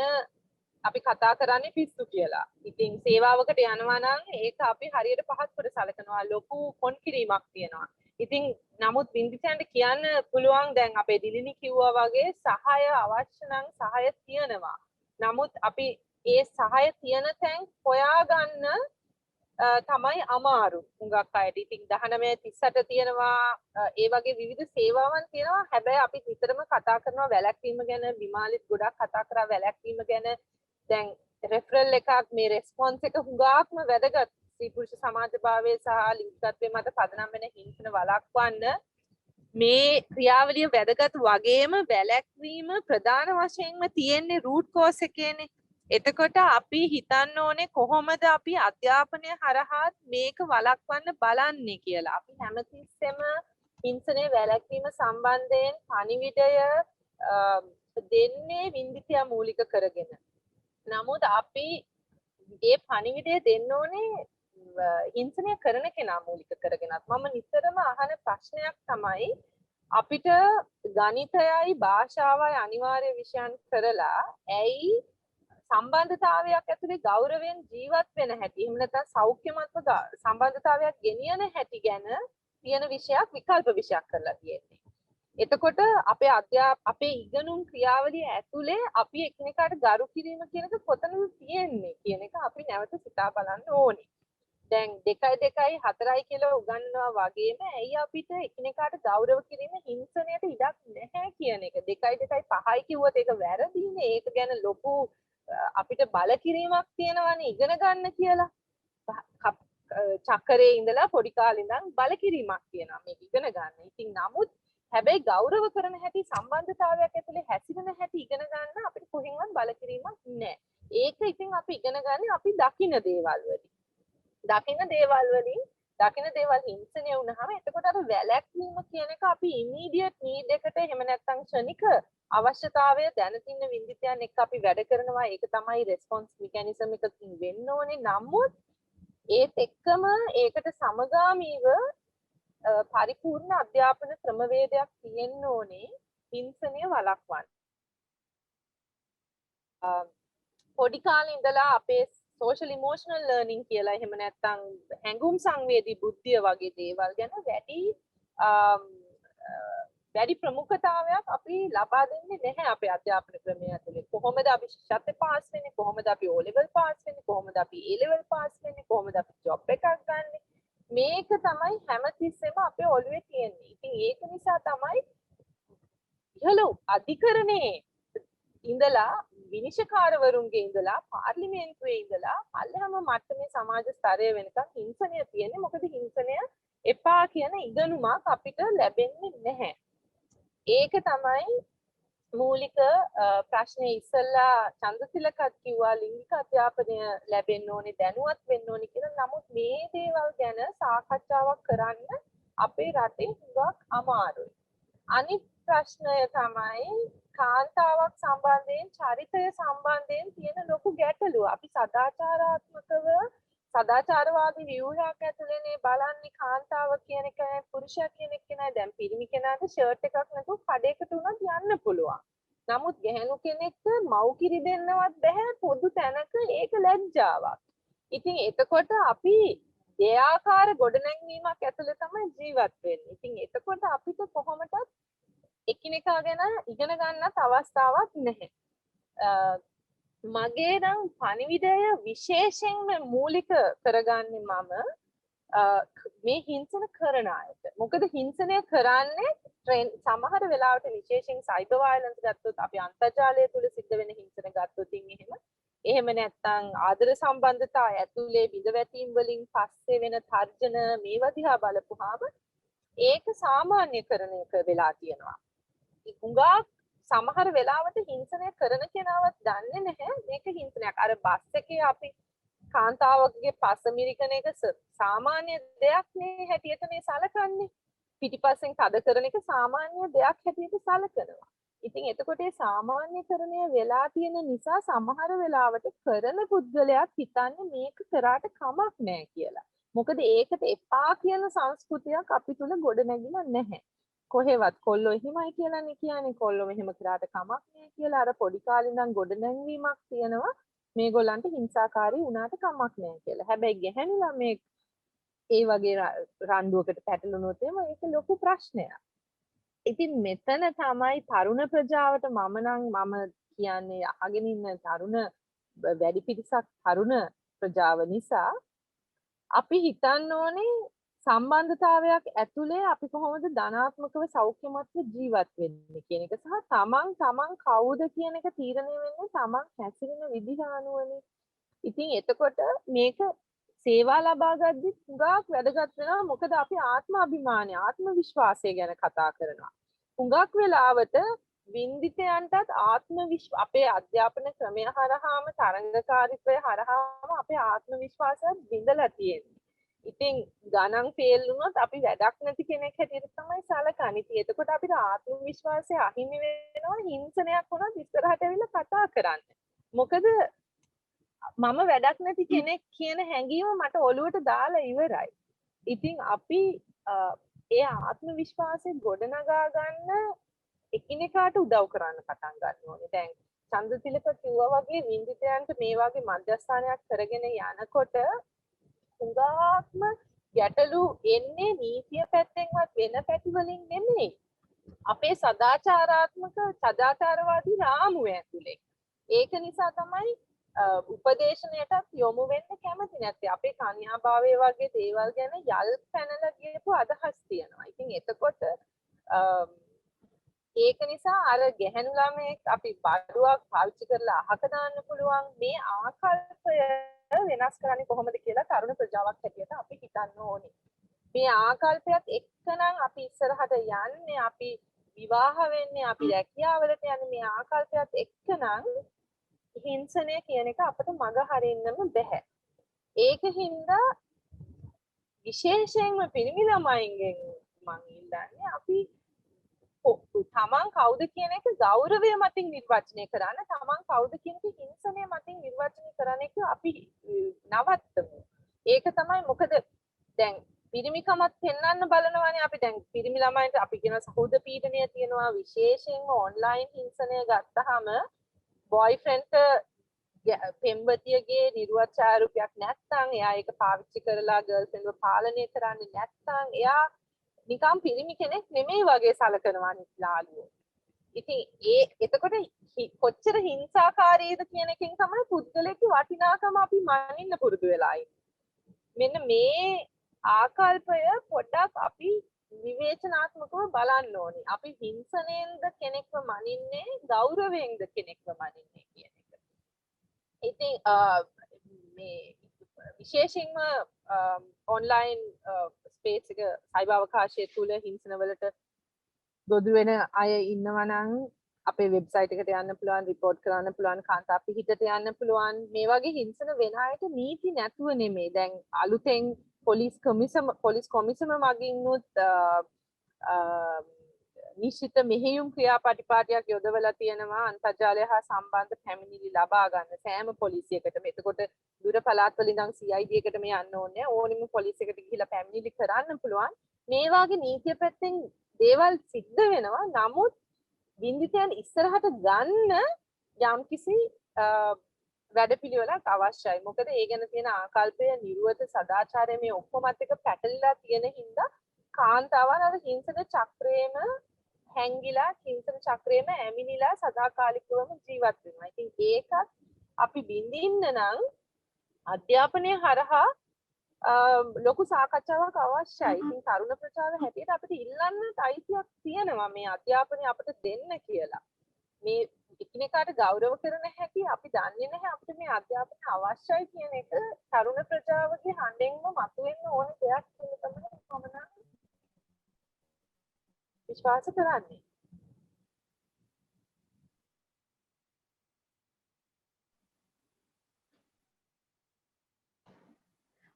අපි කතා කරන්නේ පිස්සු කියලා. ඉතින් සේවාවකට යනවා නම් ඒක අපි හරියට පහත්වට සලකනවා. ලොකු කොන්කිරීමක් තියෙනවා. ඉතින් නමුත් බින්දිතයන්ට කියන්න පුළුවන් දැන් අපේ දිලිනි කිව්වා වගේ සහාය අවශ්‍ය නම් සහාය තියෙනවා. නමුත් අපි ඒ සහාය තියෙන තැන් හොයාගන්න තමයි අමාරු හුඟක් අයට. ඉතින් 1938 තියෙනවා ඒ වගේ විවිධ සේවාවන් තියෙනවා. හැබැයි අපි නිතරම කතා කරනවා වැළැක්වීම ගැන. විමාලිත් ගොඩක් කතා කරා වැළැක්වීම ගැන. දැන් රෙෆරල් එකක් මේ රෙස්පොන්ස් එක හුඟක්ම වැදගත්. ස්ත්‍රී පුරුෂ සමාජභාවය සහ ලිංගිකත්වයේ මත පදනම් වෙන හිංසන වළක්වන්න මේ ක්‍රියාවලිය වැදගත් වගේම වැළැක්වීම ප්‍රධාන වශයෙන්ම තියෙන්නේ රූට් කෝස් එකේනේ. එතකොට අපි හිතන්න ඕනේ කොහොමද අපි අධ්‍යාපනය හරහා මේක වළක්වන්න බලන්නේ කියලා. අපි හැමතිස්සෙම හිංසනය වැළැක්වීම සම්බන්ධයෙන් පණිවිඩය දෙන්නේ වින්දිතිය මූලික කරගෙන. නමුත් අපි ඒ පණිවිඩය දෙන්න ඕනේ හිංසනය කරන කෙනා මූලික කරගෙනත්. මම නිතරම අහන ප්‍රශ්නයක් තමයි අපිට ගණිතයයි භාෂාවයි අනිවාර්ය විෂයන් කරලා ඇයි සම්බන්ධතාවයක් ඇතුලේ ගෞරවයෙන් ජීවත් වෙන හැටි, එහෙම නැත්නම් සෞඛ්‍යමත්ව සම්බන්ධතාවයක් ගෙනියන හැටි ගැන තියෙන විෂයක් විකල්ප විෂයක් කරලා තියෙන්නේ. එතකොට අපේ ඉගෙනුම් ක්‍රියාවලිය ඇතුලේ අපි එකිනෙකාට ගරු කිරීම කියන එක කොතනද තියෙන්නේ කියන එක අපි නැවත සිතා බලන්න ඕනේ. දැන් 2 4 කියලා උගන්වනවා වගේම ඇයි අපිට එකිනෙකාට ගෞරව කිරීම හිංසනයට ඉඩක් නැහැ කියන එක. 2 5 කිව්වොත් ඒක වැරදීනේ. ඒක ගැන ලොකු අපිට බල කිරීමක් තියෙනවානේ ඉගෙන ගන්න කියලා. චක්‍රයේ ඉඳලා පොඩි කාලේ ඉඳන් බල කිරීමක් තියෙනවා මේක ඉගෙන ගන්න. ඉතින් නමුත් හැබැයි ගෞරව කරන හැටි සම්බන්ධතාවයක් ඇතුලේ හැසිරෙන හැටි ඉගෙන ගන්න අපිට කොහෙන්වත් බල කිරීමක් නැහැ. ඒක ඉතින් අපි ඉගෙන ගන්න අපි දකින්න දේවල් වලින්. දකින්න දේවල් හිංසනය වුණාම එතකොට අර වැළැක්වීම කියන එක අපි ඉමීඩියට් නීඩ් එකට එහෙම නැත්නම් ක්ෂණික අවශ්‍යතාවය දැන තින්න වින්දිතයන් එක්ක අපි වැඩ කරනවා. ඒක තමයි රෙස්පොන්ස් මෙකැනිසම් එකකින් වෙන්න ඕනේ. නමුත් ඒත් එක්කම ඒකට සමගාමීව පරිපූර්ණ අධ්‍යාපන ක්‍රමවේදයක් තියෙන්න ඕනේ හිංසනය වළක්වන්න. පොඩි කාලේ ඉඳලා අපේ social emotional learning කියලා එහෙම නැත්නම් හැඟුම් සංවේදී බුද්ධිය වගේ දේවල් ගැන වැඩි ප්‍රමුඛතාවයක් අපි ලබා දෙන්නේ නැහැ අපේ අධ්‍යාපන ක්‍රමය ඇතුලේ. කොහොමද අපි ශිෂ්‍යත්ව පාස් වෙන්නේ? කොහොමද අපි O level පාස් වෙන්නේ? කොහොමද අපි A level පාස් වෙන්නේ? කොහොමද අපි ජොබ් එකක් ගන්නෙ? මේක තමයි හැමතිස්සෙම අපේ ඔළුවේ තියෙන්නේ. ඉතින් ඒක නිසා තමයි ඉහළ අධිකරණයේ ඉඳලා විනිශ්චයකාරවරුන්ගේ ඉඳලා පාර්ලිමේන්තුවේ ඉඳලා පල්ලෙහාම මට්ටමේ සමාජ ස්තරය වෙනකන් හිංසනය තියෙන්නේ. මොකද හිංසනය එපා කියන ඉගෙනුමක් අපිට ලැබෙන්නේ නැහැ. ඒක තමයි මූලික ප්‍රශ්නේ. ඉස්සල්ලා චන්ද්‍රතිලකත් කිව්වා ලිංගික අධ්‍යාපනය ලැබෙන්න ඕනේ, දැනුවත් වෙන්න ඕනේ කියලා. නමුත් මේ දේවල් ගැන සාකච්ඡාවක් කරන්න අපේ රටේ හුඟක් අමාරුයි. අනිත් ප්‍රශ්නය තමයි කාන්තාවක් සම්බන්ධයෙන් චරිතය සම්බන්ධයෙන් තියෙන ලොකු ගැටලුව. අපි සදාචාරාත්මකව සදාචාරවාදී ව්‍යුහයක් ඇතුළේනේ බලන්නේ කාන්තාව කියන එක පුරුෂයා කියන එක නෑ. දැන් පිරිමි කෙනාට ෂර්ට් එකක් නැතුව කඩේකට උනත් යන්න පුළුවන්. නමුත් ගැහැණු කෙනෙක්ට මව් කිරි දෙන්නවත් බෑ පොදු තැනක. ඒක ලැජ්ජාවක්. ඉතින් එතකොට අපි දෙයාකාර ගොඩනැංවීමක් ඇතුළේ තමයි ජීවත් වෙන්නේ. ඉතින් එතකොට අපිට කොහොමදත් එකිනෙකා ගැන ඉගෙන ගන්නත් අවස්ථාවක් නැහැ. මගේ නම් පණිවිඩය විශේෂයෙන්ම මූලික කරගන්නේ මම මේ හිංසන කරන අයට. මොකද හිංසනය කරන්නේ ට්‍රෙන්ඩ් සමහර වෙලාවට විශේෂයෙන් සයිබර් වයලන්ස් ගත්තොත් අපි අන්තර්ජාලය තුල සිද්ධ වෙන හිංසන ගත්තොත් එහෙම නැත්නම් ආදර සම්බන්ධතා ඇතුලේ බිඳවැටීම් වලින් පස්සේ වෙන තර්ජන මේවා දිහා බලපුවාම ඒක සාමාන්‍යකරණයක වෙලා තියෙනවා. හුඟා සමහර වෙලාවට හිංසනය කරන කෙනාවත් දන්නේ නැහැ මේක හිංසනයක්. අර බස් එකේ අපි කාන්තාවකගේ පස මිරිකන එක සාමාන්‍ය දෙයක් නේ හැටියට මේ සලකන්නේ. පිටිපස්සෙන් තද කරන එක සාමාන්‍ය දෙයක් හැටියට සලකනවා. ඉතින් එතකොට ඒ සාමාන්‍යකරණය වෙලා තියෙන නිසා සමහර වෙලාවට කරන පුද්ගලයාත් හිතන්නේ මේක කරාට කමක් නැහැ කියලා. මොකද ඒකට එපා කියන සංස්කෘතියක් අපි තුල ගොඩ නැගිලා නැහැ. කොහෙවත් කොල්ලෝ එහෙමයි කියලානේ කියන්නේ. කොල්ලෝ මෙහෙම කරාට කමක් නැහැ කියලා අර පොඩි කාලේ ඉඳන් ගොඩ නැංවීමක් තියෙනවා. මේගොල්ලන්ට හිංසාකාරී වුණාට කමක් නැහැ කියලා. හැබැයි ගැහැණු ළමෙක් ඒ වගේ රණ්ඩුවකට පැටලුණොත් ඒක ලොකු ප්‍රශ්නයක්. ඉතින් මෙතන තමයි තරුණ ප්‍රජාවට මම කියන්නේ අහගෙන ඉන්න තරුණ වැඩි පිරිසක් තරුණ ප්‍රජාව නිසා අපි හිතන්න ඕනේ සම්බන්ධතාවයක් ඇතුලේ අපි කොහොමද ධනාත්මකව සෞඛ්‍යමත්ව ජීවත් වෙන්නේ කියන එක සහ තමන් කවුද කියන එක තීරණය වෙන්නේ තමන් හැසිරෙන විදිහ අනුවනේ. ඉතින් එතකොට මේක සේවා ලබා ගද්දි හුඟක් වැදගත් වෙනවා. මොකද අපි ආත්ම අභිමානය ආත්ම විශ්වාසය ගැන කතා කරනවා. හුඟක් වෙලාවට වින්දිතයන්ටත් අපේ අධ්‍යාපන ක්‍රමය හරහාම තරංගකාරීත්වය හරහාම අපේ ආත්ම විශ්වාසය බිඳලා තියෙන්නේ. ඉතින් ගණන් ෆේල් වුණොත් අපි වැඩක් නැති කෙනෙක් හැටියට තමයි සලකන්නේ. ඉතින් එතකොට අපිට ආත්ම විශ්වාසය අහිමි වෙනවා හිංසනයක් වුණත් ඉස්සරහට ඇවිල්ලා කතා කරන්න. මොකද මම වැඩක් නැති කෙනෙක් කියන හැඟීම මට ඔළුවට දාලා ඉවරයි. ඉතින් අපි ඒ ආත්ම විශ්වාසය ගොඩනගා ගන්න එකිනෙකාට උදව් කරන්න පටන් ගන්න ඕනේ. දැන් චන්ද්‍රතිලක කිව්වා වගේ වින්දිතයන්ට මේ වගේ මධ්‍යස්ථානයක් කරගෙන යනකොට හුඟක්ම ගැටලු එන්නේ නීතිය පැත්තෙන්වත් වෙන පැති වලින් නෙමෙයි. අපේ සදාචාරවාදී රාමුව ඇතුලේ. ඒක නිසා තමයි උපදේශනයටත් යොමු වෙන්න කැමති නැත්තේ. අපේ කන්‍යාභාවය වගේ දේවල් ගැන යල් පැනලා ගියපු අදහස් තියෙනවා. ඉතින් එතකොට ඒක නිසා අර ගැහැණු ළමයෙක් අපි බඩුවක් පාවිච්චි කරලා අහක දාන්න පුළුවන් මේ ආකල්පය වෙනස් කරන්නේ කොහොමද කියලා තරුණ ප්‍රජාවක් හැටියට අපි හිතන්න ඕනේ. මේ ආකල්පයත් එක්කනම් අපි ඉස්සරහට යන්නේ, අපි විවාහ වෙන්නේ, අපි රැකියාවලට යන්නේ මේ ආකල්පයත් එක්කනම් හිංසනය කියන එක අපිට මග හරින්නම බෑ. ඒක හින්දා විශේෂයෙන්ම පිරිමි ළමයින්ගෙන් මම ඉල්ලන්නේ අපි තමන් කවුද කියන එක ගෞරවය මතින් නිර්වචනය කරන්න, තමන් කවුද කියන එක හිංසනය මතින් නිර්වචනය කරන එක අපි නවත්තමු. ඒක තමයි. මොකද දැන් පිරිමිකමත් පෙන්වන්න බලනවානේ අපි. දැන් පිරිමි ළමයින්ට අපි කියන සහෝද පීඩනය තියෙනවා. විශේෂයෙන්ම ඔන්ලයින් හිංසනය ගත්තාම බොයිෆ්‍රෙන්ඩ්ට පෙම්වතියගේ නිර්වචාරකයක් නැත්නම් එයා ඒක පාවිච්චි කරලා ගර්ල්ෆ්‍රෙන්ඩ්ව පාලනය කරන්නේ නැත්නම් එයා නිකම් පිරිමි කෙනෙක් නෙමෙයි වගේ සලකනවා ලාළුවෝ. ඉතින් එතකොට කොච්චර හිංසාකාරීද කියන එකෙන් තමයි පුද්ගලයාගේ වටිනාකම අපි මනින්න පුරුදු වෙලා මෙන්න මේ ආකල්පය පොඩ්ඩක් අපි විවේචනාත්මකව බලන්න ඕනේ. අපි හිංසනයෙන්ද කෙනෙක්ව මනින්නේ ගෞරවයෙන්ද කෙනෙක්ව මනින්නේ කියන එක. ඉතින් මේ විශේෂයෙන්ම ඔන්ලයින් ස්පේස් එක සයිබර් අවකාශය තුල හිංසන වලට ගොදුරු වෙන අය ඉන්නවා නම් අපේ වෙබ්සයිට් එකට යන්න පුළුවන්, රිපෝට් කරන්න පුළුවන්, කාන්තා පිහිටට යන්න පුළුවන්. මේ වගේ හිංසන වෙන අයට නීති නැතුව නෙමෙයි. දැන් අලුතෙන් පොලිස් කොමිසම මගින්නුත් නිශ්චිත මෙහෙයුම් ක්‍රියාපටිපාටියක් යොදවලා තියෙනවා අන්තර්ජාලය හා සම්බන්ධ පැමිණිලි ලබා ගන්න සෑම පොලිසියකටම. එතකොට දුර පළාත්වල ඉඳන් CID එකටම යන්න ඕනේ. ඕනෙම පොලිසියකට ගිහිල්ලා පැමිණිලි කරන්න පුළුවන්. මේ වගේ නීතිය පැත්තෙන් දේවල් සිද්ධ වෙනවා. නමුත් වින්දිතයන් ඉස්සරහට ගන්න යම්කිසි වැඩපිළිවෙලක් අවශ්‍යයි. මොකද ඒ ගැන තියෙන ආකල්පය, නිර්වත සදාචාරය මේ ඔක්කොමත් එක පැටලලා තියෙන හින්දා කාන්තාවන් අර හිංසක චක්‍රයේම හැංගිලා, හිංසක චක්‍රයේම ඇමිනිලා සදාකාලිකවම ජීවත් වෙනවා. ඉතින් ඒකත් අපි බින්දින්න නම් අධ්‍යාපනය හරහා ලොකු සාකච්ඡාවක් අවශ්‍යයි. ඉතින් තරුණ ප්‍රජාව හැටියට අපිට ඉල්ලන්නට අයිතියක් තියෙනවා මේ අධ්‍යාපනය අපිට දෙන්න කියලා. මේ එකිනෙකාට ගෞරව කරන හැටි අපි දන්නේ නැහැ. අපිට මේ අධ්‍යාපනය අවශ්‍යයි කියන එක තරුණ ප්‍රජාවගේ හඬෙන්ම මතුවෙන්න ඕන දෙයක් කියලා තමයි මම නම් විශ්වාස කරන්නේ.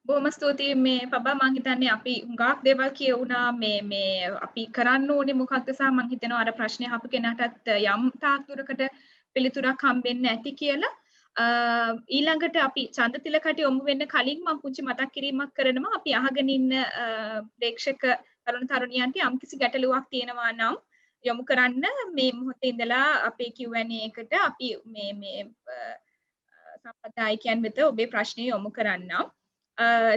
බොහොම ස්තුතියි මේ පබා මං හිතන්නේ අපි හුඟක් දේවල් කියුණා මේ අපි කරන්න ඕනේ මොකක්ද සහ මං හිතනවා අර ප්‍රශ්නේ අහපු කෙනාටත් යම් තාක් දුරකට පිළිතුරක් හම්බෙන්න ඇති කියලා. ඊළඟට අපි චන්දතිලකට යොමු වෙන්න කලින් මම පුංචි මතක් කිරීමක් කරනවා අපි අහගෙන ඉන්න ප්‍රේක්ෂක තරුණ තරුණියන්ට යම්කිසි ගැටලුවක් තියෙනවා නම් යොමු කරන්න මේ මොහොතේ ඉඳලා අපේ Q&A එකට අපි මේ සම්පදායිකයන් වෙත ඔබේ ප්‍රශ්නේ යොමු කරන්නම්.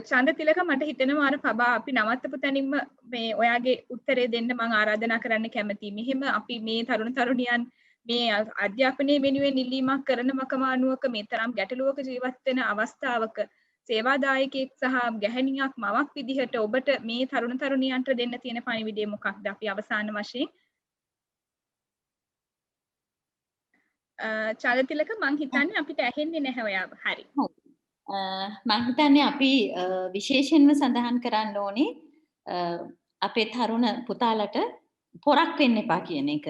චන්දතිලක මට හිතෙනවා අර පබා අපි නවත්තපු තැනින්ම මේ ඔයාගේ උත්තරේ දෙන්න මම ආරාධනා කරන්න කැමතියි. මෙහෙම අපි මේ තරුණ තරුණියන් මේ අධ්‍යාපනයේ වෙනුවෙන් ඉල්ලීමක් කරන මකමානුවක මේ තරම් ගැටලුවක ජීවත් වෙන අවස්ථාවක සේවාදායකයෙක් සහ ගැහැණියක් මවක් විදිහට ඔබට මේ තරුණ තරුණියන්ට දෙන්න තියෙන පණිවිඩය මොකක්ද? අපි අවසාන වශයෙන් චන්දතිලක මං හිතන්නේ අපිට ඇහෙන්නේ නැහැ ඔයාව. හරි. මම හිතන්නේ අපි විශේෂයෙන්ම සඳහන් කරන්න ඕනේ අපේ තරුණ පුතාලට පොරක් වෙන්න එපා කියන එක.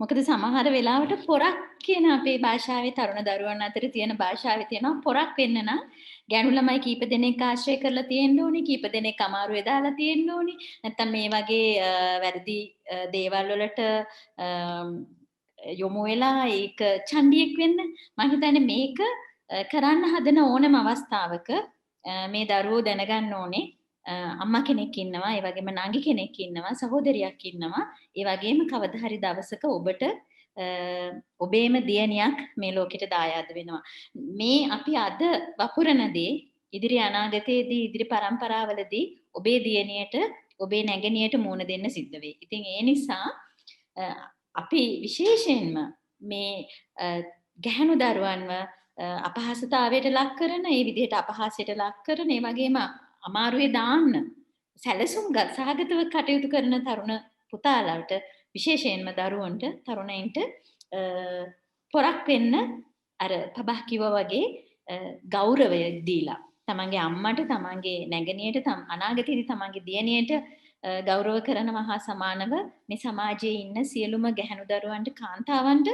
මොකද සමහර වෙලාවට පොරක් කියන අපේ භාෂාවේ තරුණ දරුවන් අතර තියෙන භාෂාවේ තියෙනවා පොරක් වෙන්න නම් ගැණු ළමයි කීප දෙනෙක් ආශ්‍රය කරලා තියෙන්න ඕනේ, කීප දෙනෙක් අමාරුවේ දාලා තියෙන්න ඕනේ. නැත්තම් මේ වගේ වැරදි දේවල් වලට යොමු වෙලා ඒක චණ්ඩියෙක් වෙන්න මම හිතන්නේ මේක කරන්න හදන ඕනම අවස්ථාවක මේ දරුවෝ දැනගන්න ඕනේ අම්මා කෙනෙක් ඉන්නවා, ඒ වගේම නංගි කෙනෙක් ඉන්නවා, සහෝදරියක් ඉන්නවා. ඒ වගේම කවදා හරි දවසක ඔබට ඔබේම දියණියක් මේ ලෝකෙට දායාද වෙනවා. මේ අපි අද වපුරන දේ ඉදිරි අනාගතයේදී ඉදිරි පරම්පරාවලදී ඔබේ දියණියට, ඔබේ නැගණියට මුණ දෙන්න සිද්ධ වෙයි. ඉතින් ඒ නිසා අපි විශේෂයෙන්ම මේ ගැහැණු දරුවන්ව අපහසුතාවයට ලක් කරන, ඒ විදිහට අපහාසයට ලක් කරන, ඒ වගේම අමාරුවේ දාන්න සැලසුම් සහගතව කටයුතු කරන තරුණ පුතාලට විශේෂයෙන්ම දරුවන්ට, තරුණයින්ට පොරක් වෙන්න අර පබා කිව්වා වගේ ගෞරවය දීලා තමන්ගේ අම්මට, තමන්ගේ නැගණියට, අනාගතයේදී තමන්ගේ දියණියට ගෞරව කරනවා හා සමානව මේ සමාජයේ ඉන්න සියලුම ගැහැණු දරුවන්ට, කාන්තාවන්ට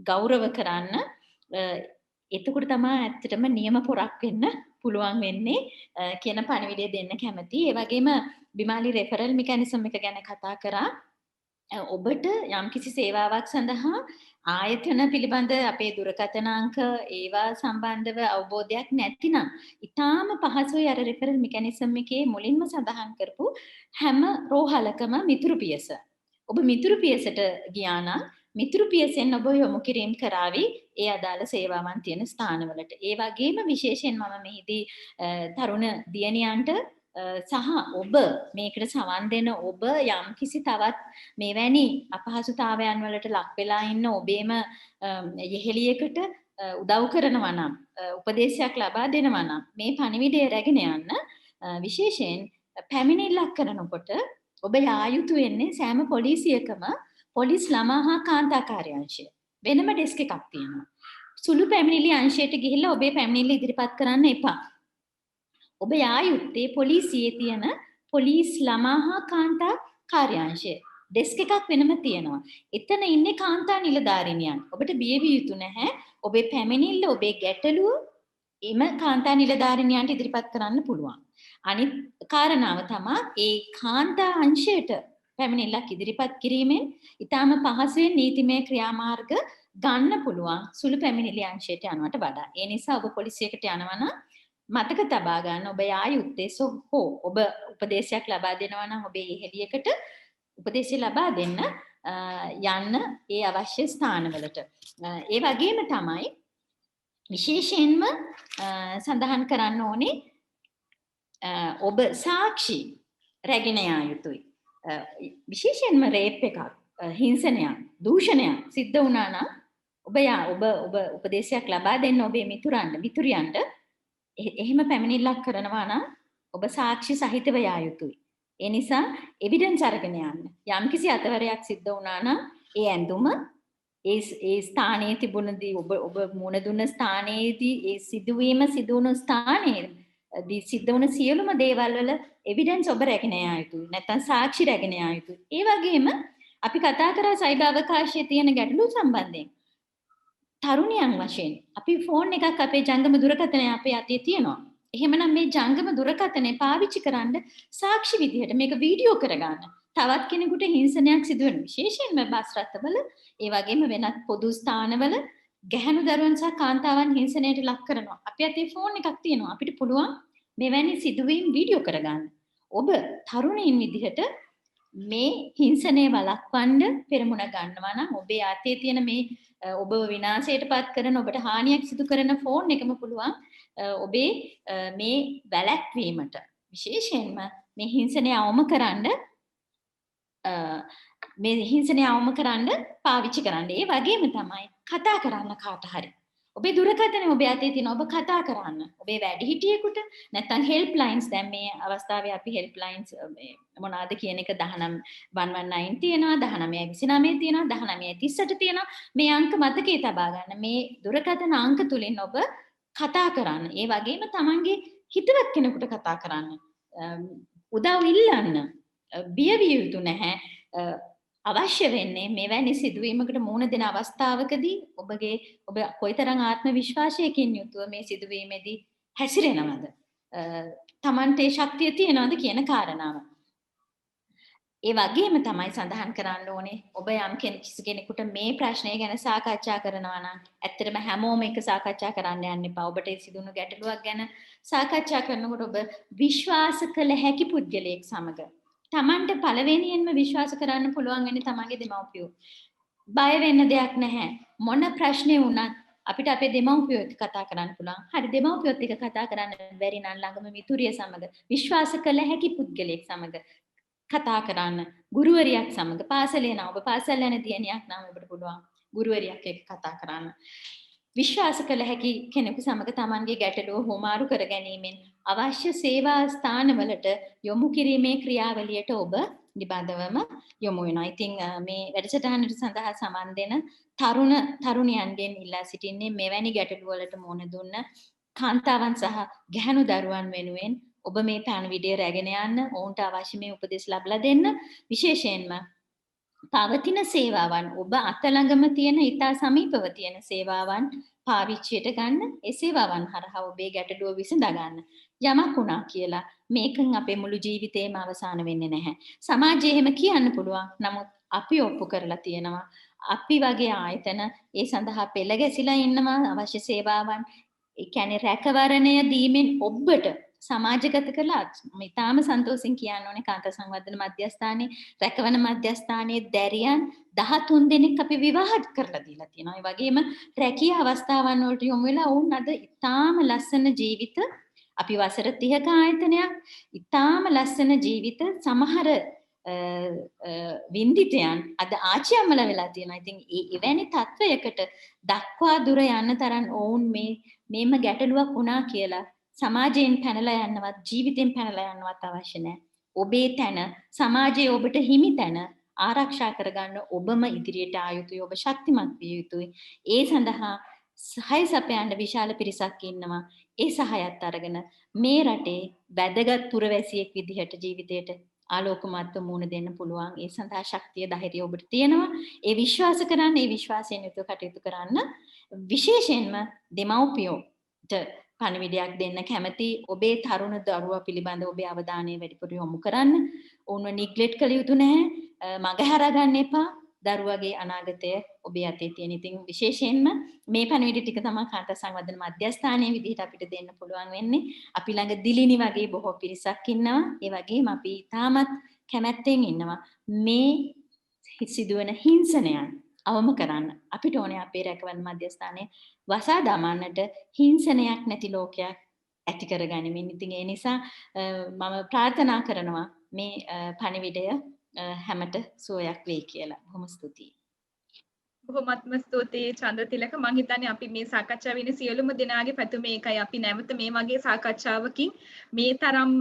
ගෞරව කරන්න. එතකොට තමයි ඇත්තටම නියම පොරක් වෙන්න පුළුවන් වෙන්නේ කියන පණිවිඩය දෙන්න කැමතියි. ඒ වගේම බිමාලි රෙෆරල් මෙකැනිසම් එක ගැන කතා කරා. ඔබට යම්කිසි සේවාවක් සඳහා ආයතන පිළිබඳ අපේ දුරකථන අංක ඒවා සම්බන්ධව අවබෝධයක් නැතිනම් ඊටාම පහසුයි අර රෙෆරල් මෙකැනිසම් එකේ මුලින්ම සඳහන් කරපු හැම රෝහලකම මිතුරු පියස. ඔබ මිතුරු පියසට ගියා නම් මිතුරු පියසෙන් ඔබ යොමු කිරීම කරાવી ඒ අදාළ සේවාවන් තියෙන ස්ථානවලට. ඒ වගේම විශේෂයෙන් මම මෙහිදී තරුණ දියණියන්ට සහ ඔබ මේකට සවන් දෙන ඔබ යම්කිසි තවත් මෙවැනි අපහසුතාවයන් වලට ලක් වෙලා ඉන්න ඔබේම යෙහෙලියකට උදව් කරනවා නම්, උපදේශයක් ලබා දෙනවා නම් මේ පණිවිඩය රැගෙන යන්න විශේෂයෙන් පැමිණිල්ලක් කරනකොට ඔබ යා යුතු වෙන්නේ සෑම පොලිසියකම පොලිස් ළමා හා කාන්තා කාර්යාංශය වෙනම ඩෙස්ක් එකක් තියෙනවා. සුළු පැමිණිලි අංශයට ගිහිල්ලා ඔබේ පැමිණිල්ල ඉදිරිපත් කරන්න එපා. ඔබ යා යුත්තේ පොලිසියේ තියෙන පොලිස් ළමා හා කාන්තා කාර්යාංශය ඩෙස්ක් එකක් වෙනම තියෙනවා. එතන ඉන්නේ කාන්තා නිලධාරිනියන්. ඔබට බිය විය යුතු නැහැ. ඔබේ පැමිණිල්ල, ඔබේ ගැටලුව එම කාන්තා නිලධාරිනියන්ට ඉදිරිපත් කරන්න පුළුවන්. අනිත් කාරණාව තමයි ඒ කාන්තා අංශයට පැමිණිල්ලක් ඉදිරිපත් කිරීමෙන් ඊටාම පහසුවෙන් නීතිමය ක්‍රියාමාර්ග ගන්න පුළුවන් සුළු පැමිණිලි අංශයට යනවට වඩා. ඒ නිසා ඔබ පොලිසියකට යනවා නම් මතක තබා ගන්න ඔබ යා යුත්තේ ඔබ උපදේශයක් ලබා දෙනවා නම් ඔබේ යෙහෙලියකට උපදේශය ලබා දෙන්න යන්න ඒ අවශ්‍ය ස්ථානවලට. ඒ වගේම තමයි විශේෂයෙන්ම සඳහන් කරන්න ඕනේ ඔබ සාක්ෂි රැගෙන යා යුතුයි. විශේෂයෙන්ම රේප් එකක්, හිංසනයක්, දූෂණයක් සිද්ධ වුණා නම් ඔබ උපදේශයක් ලබා දෙන්න ඔබේ මිතුරියන්ට එහෙම පැමිණිල්ලක් කරනවා නම් ඔබ සාක්ෂි සහිතව යා යුතුයි. ඒ නිසා එවිඩන්ස් අරගෙන යන්න. යම්කිසි අතවරයක් සිද්ධ වුණා නම් ඒ ඇඳුම ඒ ස්ථානයේ තිබුණදී ඔබ මුණ දුන්න ස්ථානයේදී ඒ සිදුවීම සිදු වුණු ස්ථානයේදී සිද්ධ වුණ සියලුම දේවල් වල එවිඩන්ස් ඔබ රැගෙන යා යුතුයි. නැත්නම් සාක්ෂි රැගෙන යා යුතුයි. ඒ වගේම අපි කතා කරා සයිබර් අවකාශයේ තියෙන ගැටලු සම්බන්ධයෙන්. තරුණයන් වශයෙන් අපි ෆෝන් එකක් අපේ ජංගම දුරකථනය අපේ අතේ තියෙනවා. එහෙමනම් මේ ජංගම දුරකථනය පාවිච්චි කරන්න සාක්ෂි විදිහට මේක වීඩියෝ කරගන්න. තවත් කෙනෙකුට හිංසනයක් සිදු වෙන විශේෂයෙන්ම බස් රථවල ඒ වගේම වෙනත් පොදු ස්ථානවල ගැහැණු දරුවන් සහ කාන්තාවන් හිංසනයට ලක් කරනවා. අපි අතේ ෆෝන් එකක් තියෙනවා. අපිට පුළුවන් මෙවැනි සිදුවීම් වීඩියෝ කරගන්න. ඔබ තරුණයින් විදිහට මේ හිංසනය වළක්වන්න පෙරමුණ ගන්නවා නම් ඔබේ අතේ තියෙන මේ ඔබ විනාශයටපත් කරන ඔබට හානියක් සිදු කරන ෆෝන් එකම පුළුවන් ඔබේ මේ වැළැක්වීමට විශේෂයෙන්ම මේ හිංසනය අවම කරන්න පාවිච්චි කරන්න. ඒ වගේම තමයි කතා කරන්න කාට හරි. ඔබේ දුරකථනය ඔබේ අතේ තියෙන ඔබ කතා කරන්න. ඔබේ වැඩිහිටියෙකුට නැත්නම් හෙල්ප් ලයින්ස් දැන් මේ අවස්ථාවේ අපි හෙල්ප් ලයින්ස් මොනවාද කියන එක 119 තියෙනවා 1929 තියෙනවා 1938 තියෙනවා. මේ අංක මතකයේ තබා ගන්න. මේ දුරකථන අංක තුලින් ඔබ කතා කරන්න. ඒ වගේම තමන්ගේ හිතවත් කෙනෙකුට කතා කරන්න. උදව් ඉල්ලන්න. බිය විය යුතු නැහැ. අවශ්‍ය වෙන්නේ මෙවැනි සිදුවීමකට මුහුණ දෙන අවස්ථාවකදී ඔබ කොයිතරම් ආත්ම විශ්වාසයකින් යුතුව මේ සිදුවීමේදී හැසිරෙනවද? තමන්ට ඒ ශක්තිය තියනවද කියන කාරණාව. ඒ වගේම තමයි සඳහන් කරන්න ඕනේ ඔබ යම් කෙනෙකුට මේ ප්‍රශ්නය ගැන සාකච්ඡා කරනවා නම් ඇත්තටම හැමෝම එක සාකච්ඡා කරන්න යන්න එපා. ඔබට ඒ සිදුණු ගැටලුවක් ගැන සාකච්ඡා කරනකොට ඔබ විශ්වාස කළ හැකි පුද්ගලයෙක් සමග තමන්ට පළවෙනියෙන්ම විශ්වාස කරන්න පුළුවන් වෙන්නේ තමන්ගේ දෙමව්පියෝ. බය වෙන්න දෙයක් නැහැ. මොන ප්‍රශ්නේ වුණත් අපිට අපේ දෙමව්පියෝ එක්ක කතා කරන්න පුළුවන්. හරි දෙමව්පියොත් එක්ක කතා කරන්න බැරි නම් ළඟම මිතුරිය සමග විශ්වාස කළ හැකි පුද්ගලයෙක් සමග කතා කරන්න. ගුරුවරියක් සමග පාසලේ නම් ඔබ පාසල් යන දියණියක් නම් ඔබට පුළුවන් ගුරුවරියක් එක්ක කතා කරන්න. විශ්වාස කළ හැකි කෙනෙකු සමග තමන්ගේ ගැටලුව හොමාරු කර ගැනීමෙන් අවශ්‍ය සේවා ස්ථානවලට යොමු කිරීමේ ක්‍රියාවලියට ඔබ නිබඳවම යොමු වෙනවා. ඉතින් මේ වැඩසටහනට සඳහා සමන් දෙන තරුණයන්ගෙන් ඉල්ලා සිටින්නේ මෙවැනි ගැටලු වලට මුහුණ දුන්න කාන්තාවන් සහ ගැහැණු දරුවන් වෙනුවෙන් ඔබ මේ පණිවිඩය රැගෙන යන්න ඔවුන්ට අවශ්‍ය මේ උපදෙස් ලබා දෙන්න. විශේෂයෙන්ම පවතින සේවාවන් ඔබ අත ළඟම තියෙන ඉතා සමීපව තියෙන සේවාවන් පාවිච්චියට ගන්න. ඒ සේවාවන් හරහා ඔබේ ගැටලුව විසඳ ගන්න. යමක් වුණා කියලා මේකෙන් අපේ මුළු ජීවිතේම අවසන් වෙන්නේ නැහැ. සමාජයේ එහෙම කියන්න පුළුවන්. නමුත් අපි ඔප්පු කරලා තියෙනවා. අපි වගේ ආයතන ඒ සඳහා පෙළ ගැසිලා ඉන්නවා. අවශ්‍ය සේවාවන් ඒ කියන්නේ රැකවරණය දීමෙන් ඔබට සමාජගත කළා. ඉතාම සන්තෝෂෙන් කියන්න ඕනේ කාන්තා සංවර්ධන මධ්‍යස්ථානයේ රැකවන මධ්‍යස්ථානයේ දැරියන් 13 දෙනෙක් අපි විවාහ කරලා දීලා තියෙනවා. ඒ වගේම රැකිය අවස්ථාවන් වලට යොමු වෙලා වුන් අද ඉතාම ලස්සන ජීවිත අපි වසර 30ක ආයතනයක් ඉතාම ලස්සන ජීවිත සමහර වින්දිතයන් අද ආච්චි අම්මලා වෙලා තියෙනවා. ඉතින් එවැනි තත්වයකට දක්වා දුර යන්න තරම් වුන් මේම ගැටලුවක් වුණා කියලා සමාජයෙන් පැනලා යන්නවත් ජීවිතෙන් පැනලා යන්නවත් අවශ්‍ය නැහැ. ඔබේ තැන සමාජයේ ඔබට හිමි තැන ආරක්ෂා කරගන්න ඔබම ඉදිරියට ආ යුතුයි. ඔබ ශක්තිමත් විය යුතුයි. ඒ සඳහා සහාය සපයන්න විශාල පිරිසක් ඉන්නවා. ඒ සහායත් අරගෙන මේ රටේ වැදගත් පුරවැසියෙක් විදිහට ජීවිතයට ආලෝකමත්ව මුහුණ දෙන්න පුළුවන්. ඒ සඳහා ශක්තිය ධෛර්යය ඔබට තියෙනවා. ඒ විශ්වාස කරන්න, ඒ විශ්වාසයෙන් යුතුව කටයුතු කරන්න. විශේෂයෙන්ම දෙමව්පියෝට පණිවිඩයක් දෙන්න කැමති ඔබේ තරුණ දරුවා පිළිබඳ ඔබේ අවධානය වැඩිපුර යොමු කරන්න. ඔවුන්ව නිග්ලෙක්ට් කළ යුතු නැහැ. මගහැරා ගන්න එපා. දරුවගේ අනාගතය ඔබේ අතේ තියෙන. ඉතින් විශේෂයෙන්ම මේ පණිවිඩ ටික තමයි කාන්තා සංවර්ධන මධ්‍යස්ථානයේ විදිහට අපිට දෙන්න පුළුවන් වෙන්නේ. අපි ළඟ දිලිනි වගේ බොහෝ පිරිසක් ඉන්නවා. ඒ වගේම අපි තාමත් කැමැත්තෙන් ඉන්නවා මේ සිදුවන හිංසනයන් අවම කරන්න. අපිට ඕනේ අපේ රැකවරණ මධ්‍යස්ථානයේ වසා දමන්නට හිංසනයක් නැති ලෝකයක් ඇති කරගනිමින්. ඉතින් ඒ නිසා මම ප්‍රාර්ථනා කරනවා මේ පණිවිඩය හැමට සුවයක් වෙයි කියලා. බොහොම ස්තුතියි. බොහොමත්ම ස්තුතියි චන්ද්‍රතිලක. මම හිතන්නේ අපි මේ සාකච්ඡාව වෙන සියලුම දෙනාගේ පැතුම ඒකයි. අපි නැවත මේ වගේ සාකච්ඡාවකින් මේ තරම්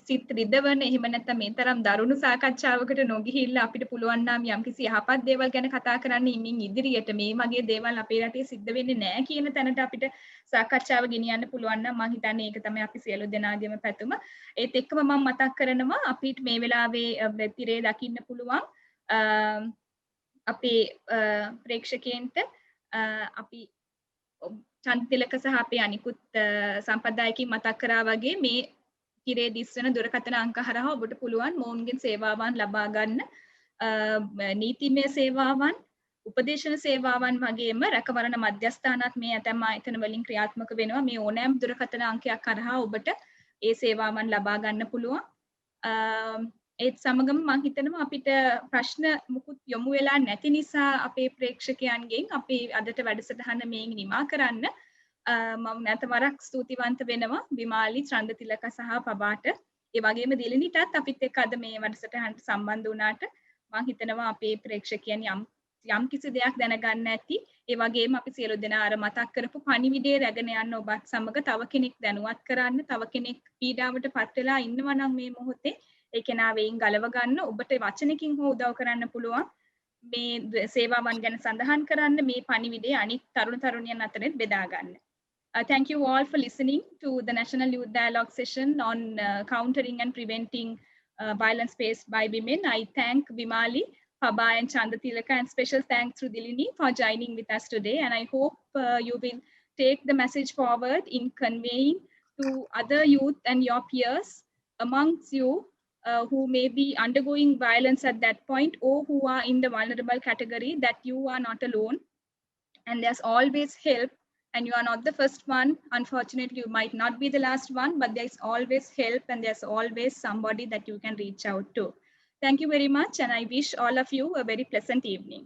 සිත් රිදවන එහෙම නැත්නම් මේ තරම් දරුණු සාකච්ඡාවකට නොගිහිල්ලා අපිට පුළුවන් නම් යම්කිසි යහපත් දේවල් ගැන කතා කරන්න ඉමින් ඉදිරියට මේ වගේ දේවල් අපේ රටේ සිද්ධ වෙන්නේ නැහැ කියන තැනට අපිට සාකච්ඡාව ගෙනියන්න පුළුවන් නම් මම හිතන්නේ ඒක තමයි අපි සියලු දෙනාගේම පැතුම. ඒත් එක්කම මම මතක් කරනවා අපිට මේ වෙලාවේ තිරේ දකින්න පුළුවන් අපේ ප්‍රේක්ෂකයන්ට අපි චන්තිලක සහ අපේ අනිකුත් සම්ප්‍රදායකින් මතක් කරා වගේ මේ තිරේ දිස්වන දුරකථන අංක හරහා ඔබට පුළුවන් මොවුන්ගෙන් සේවාවන් ලබා ගන්න නීතිමය සේවාවන් උපදේශන සේවාවන් වගේම රැකවරණ මධ්‍යස්ථානත් මේ ඇතැම් ආයතන වලින් ක්‍රියාත්මක වෙනවා. මේ ඕනෑම දුරකථන අංකයක් කරහා ඔබට ඒ සේවාවන් ලබා ගන්න පුළුවන්. ඒත් සමගම මම හිතනවා අපිට ප්‍රශ්න මුකුත් යොමු වෙලා නැති නිසා අපේ ප්‍රේක්ෂකයන්ගෙන් අපි අදට වැඩසටහන මේන් නිමා කරන්න මම නැවත වරක් ස්තුතිවන්ත වෙනවා විමාලි චන්ද්‍රතිලක සහ පබාට. ඒ වගේම දිලිනිටත් අපිත් එක්ක අද මේ වැඩසටහනට සම්බන්ධ වුණාට මම හිතනවා අපේ ප්‍රේක්ෂකයන් යම් කිසි දෙයක් දැනගන්න ඇති. ඒ වගේම අපි සියලු දෙනා අර මතක් කරපු පණිවිඩය රැගෙන යන්න ඔබත් සමග තව කෙනෙක් දැනුවත් කරන්න, තව කෙනෙක් පීඩාවට පත් වෙලා ඉන්නවා නම් මේ මොහොතේ ඒ කෙනා වෙයින් ගලව ගන්න ඔබට වචනකින් හෝ උදව් කරන්න පුළුවන්. මේ සේවාවන් ගැන සඳහන් කරන්න මේ පණිවිඩය අනිත් තරුණ තරුණියන් අතරෙත් බෙදා ගන්න. Thank you all for listening to the National Youth Dialogue session on countering and preventing violence faced by women. I thank Vimali, Paba and Chandratilaka, and special thanks to Dilini for joining with us today. And I hope you will take the message forward in conveying to other youth and your peers amongst you who may be undergoing violence at that point or who are in the vulnerable category, that you are not alone and there's always help. And you are not the first one. Unfortunately, you might not be the last one, but there's always help and there's always somebody that you can reach out to. Thank you very much. And I wish all of you a very pleasant evening.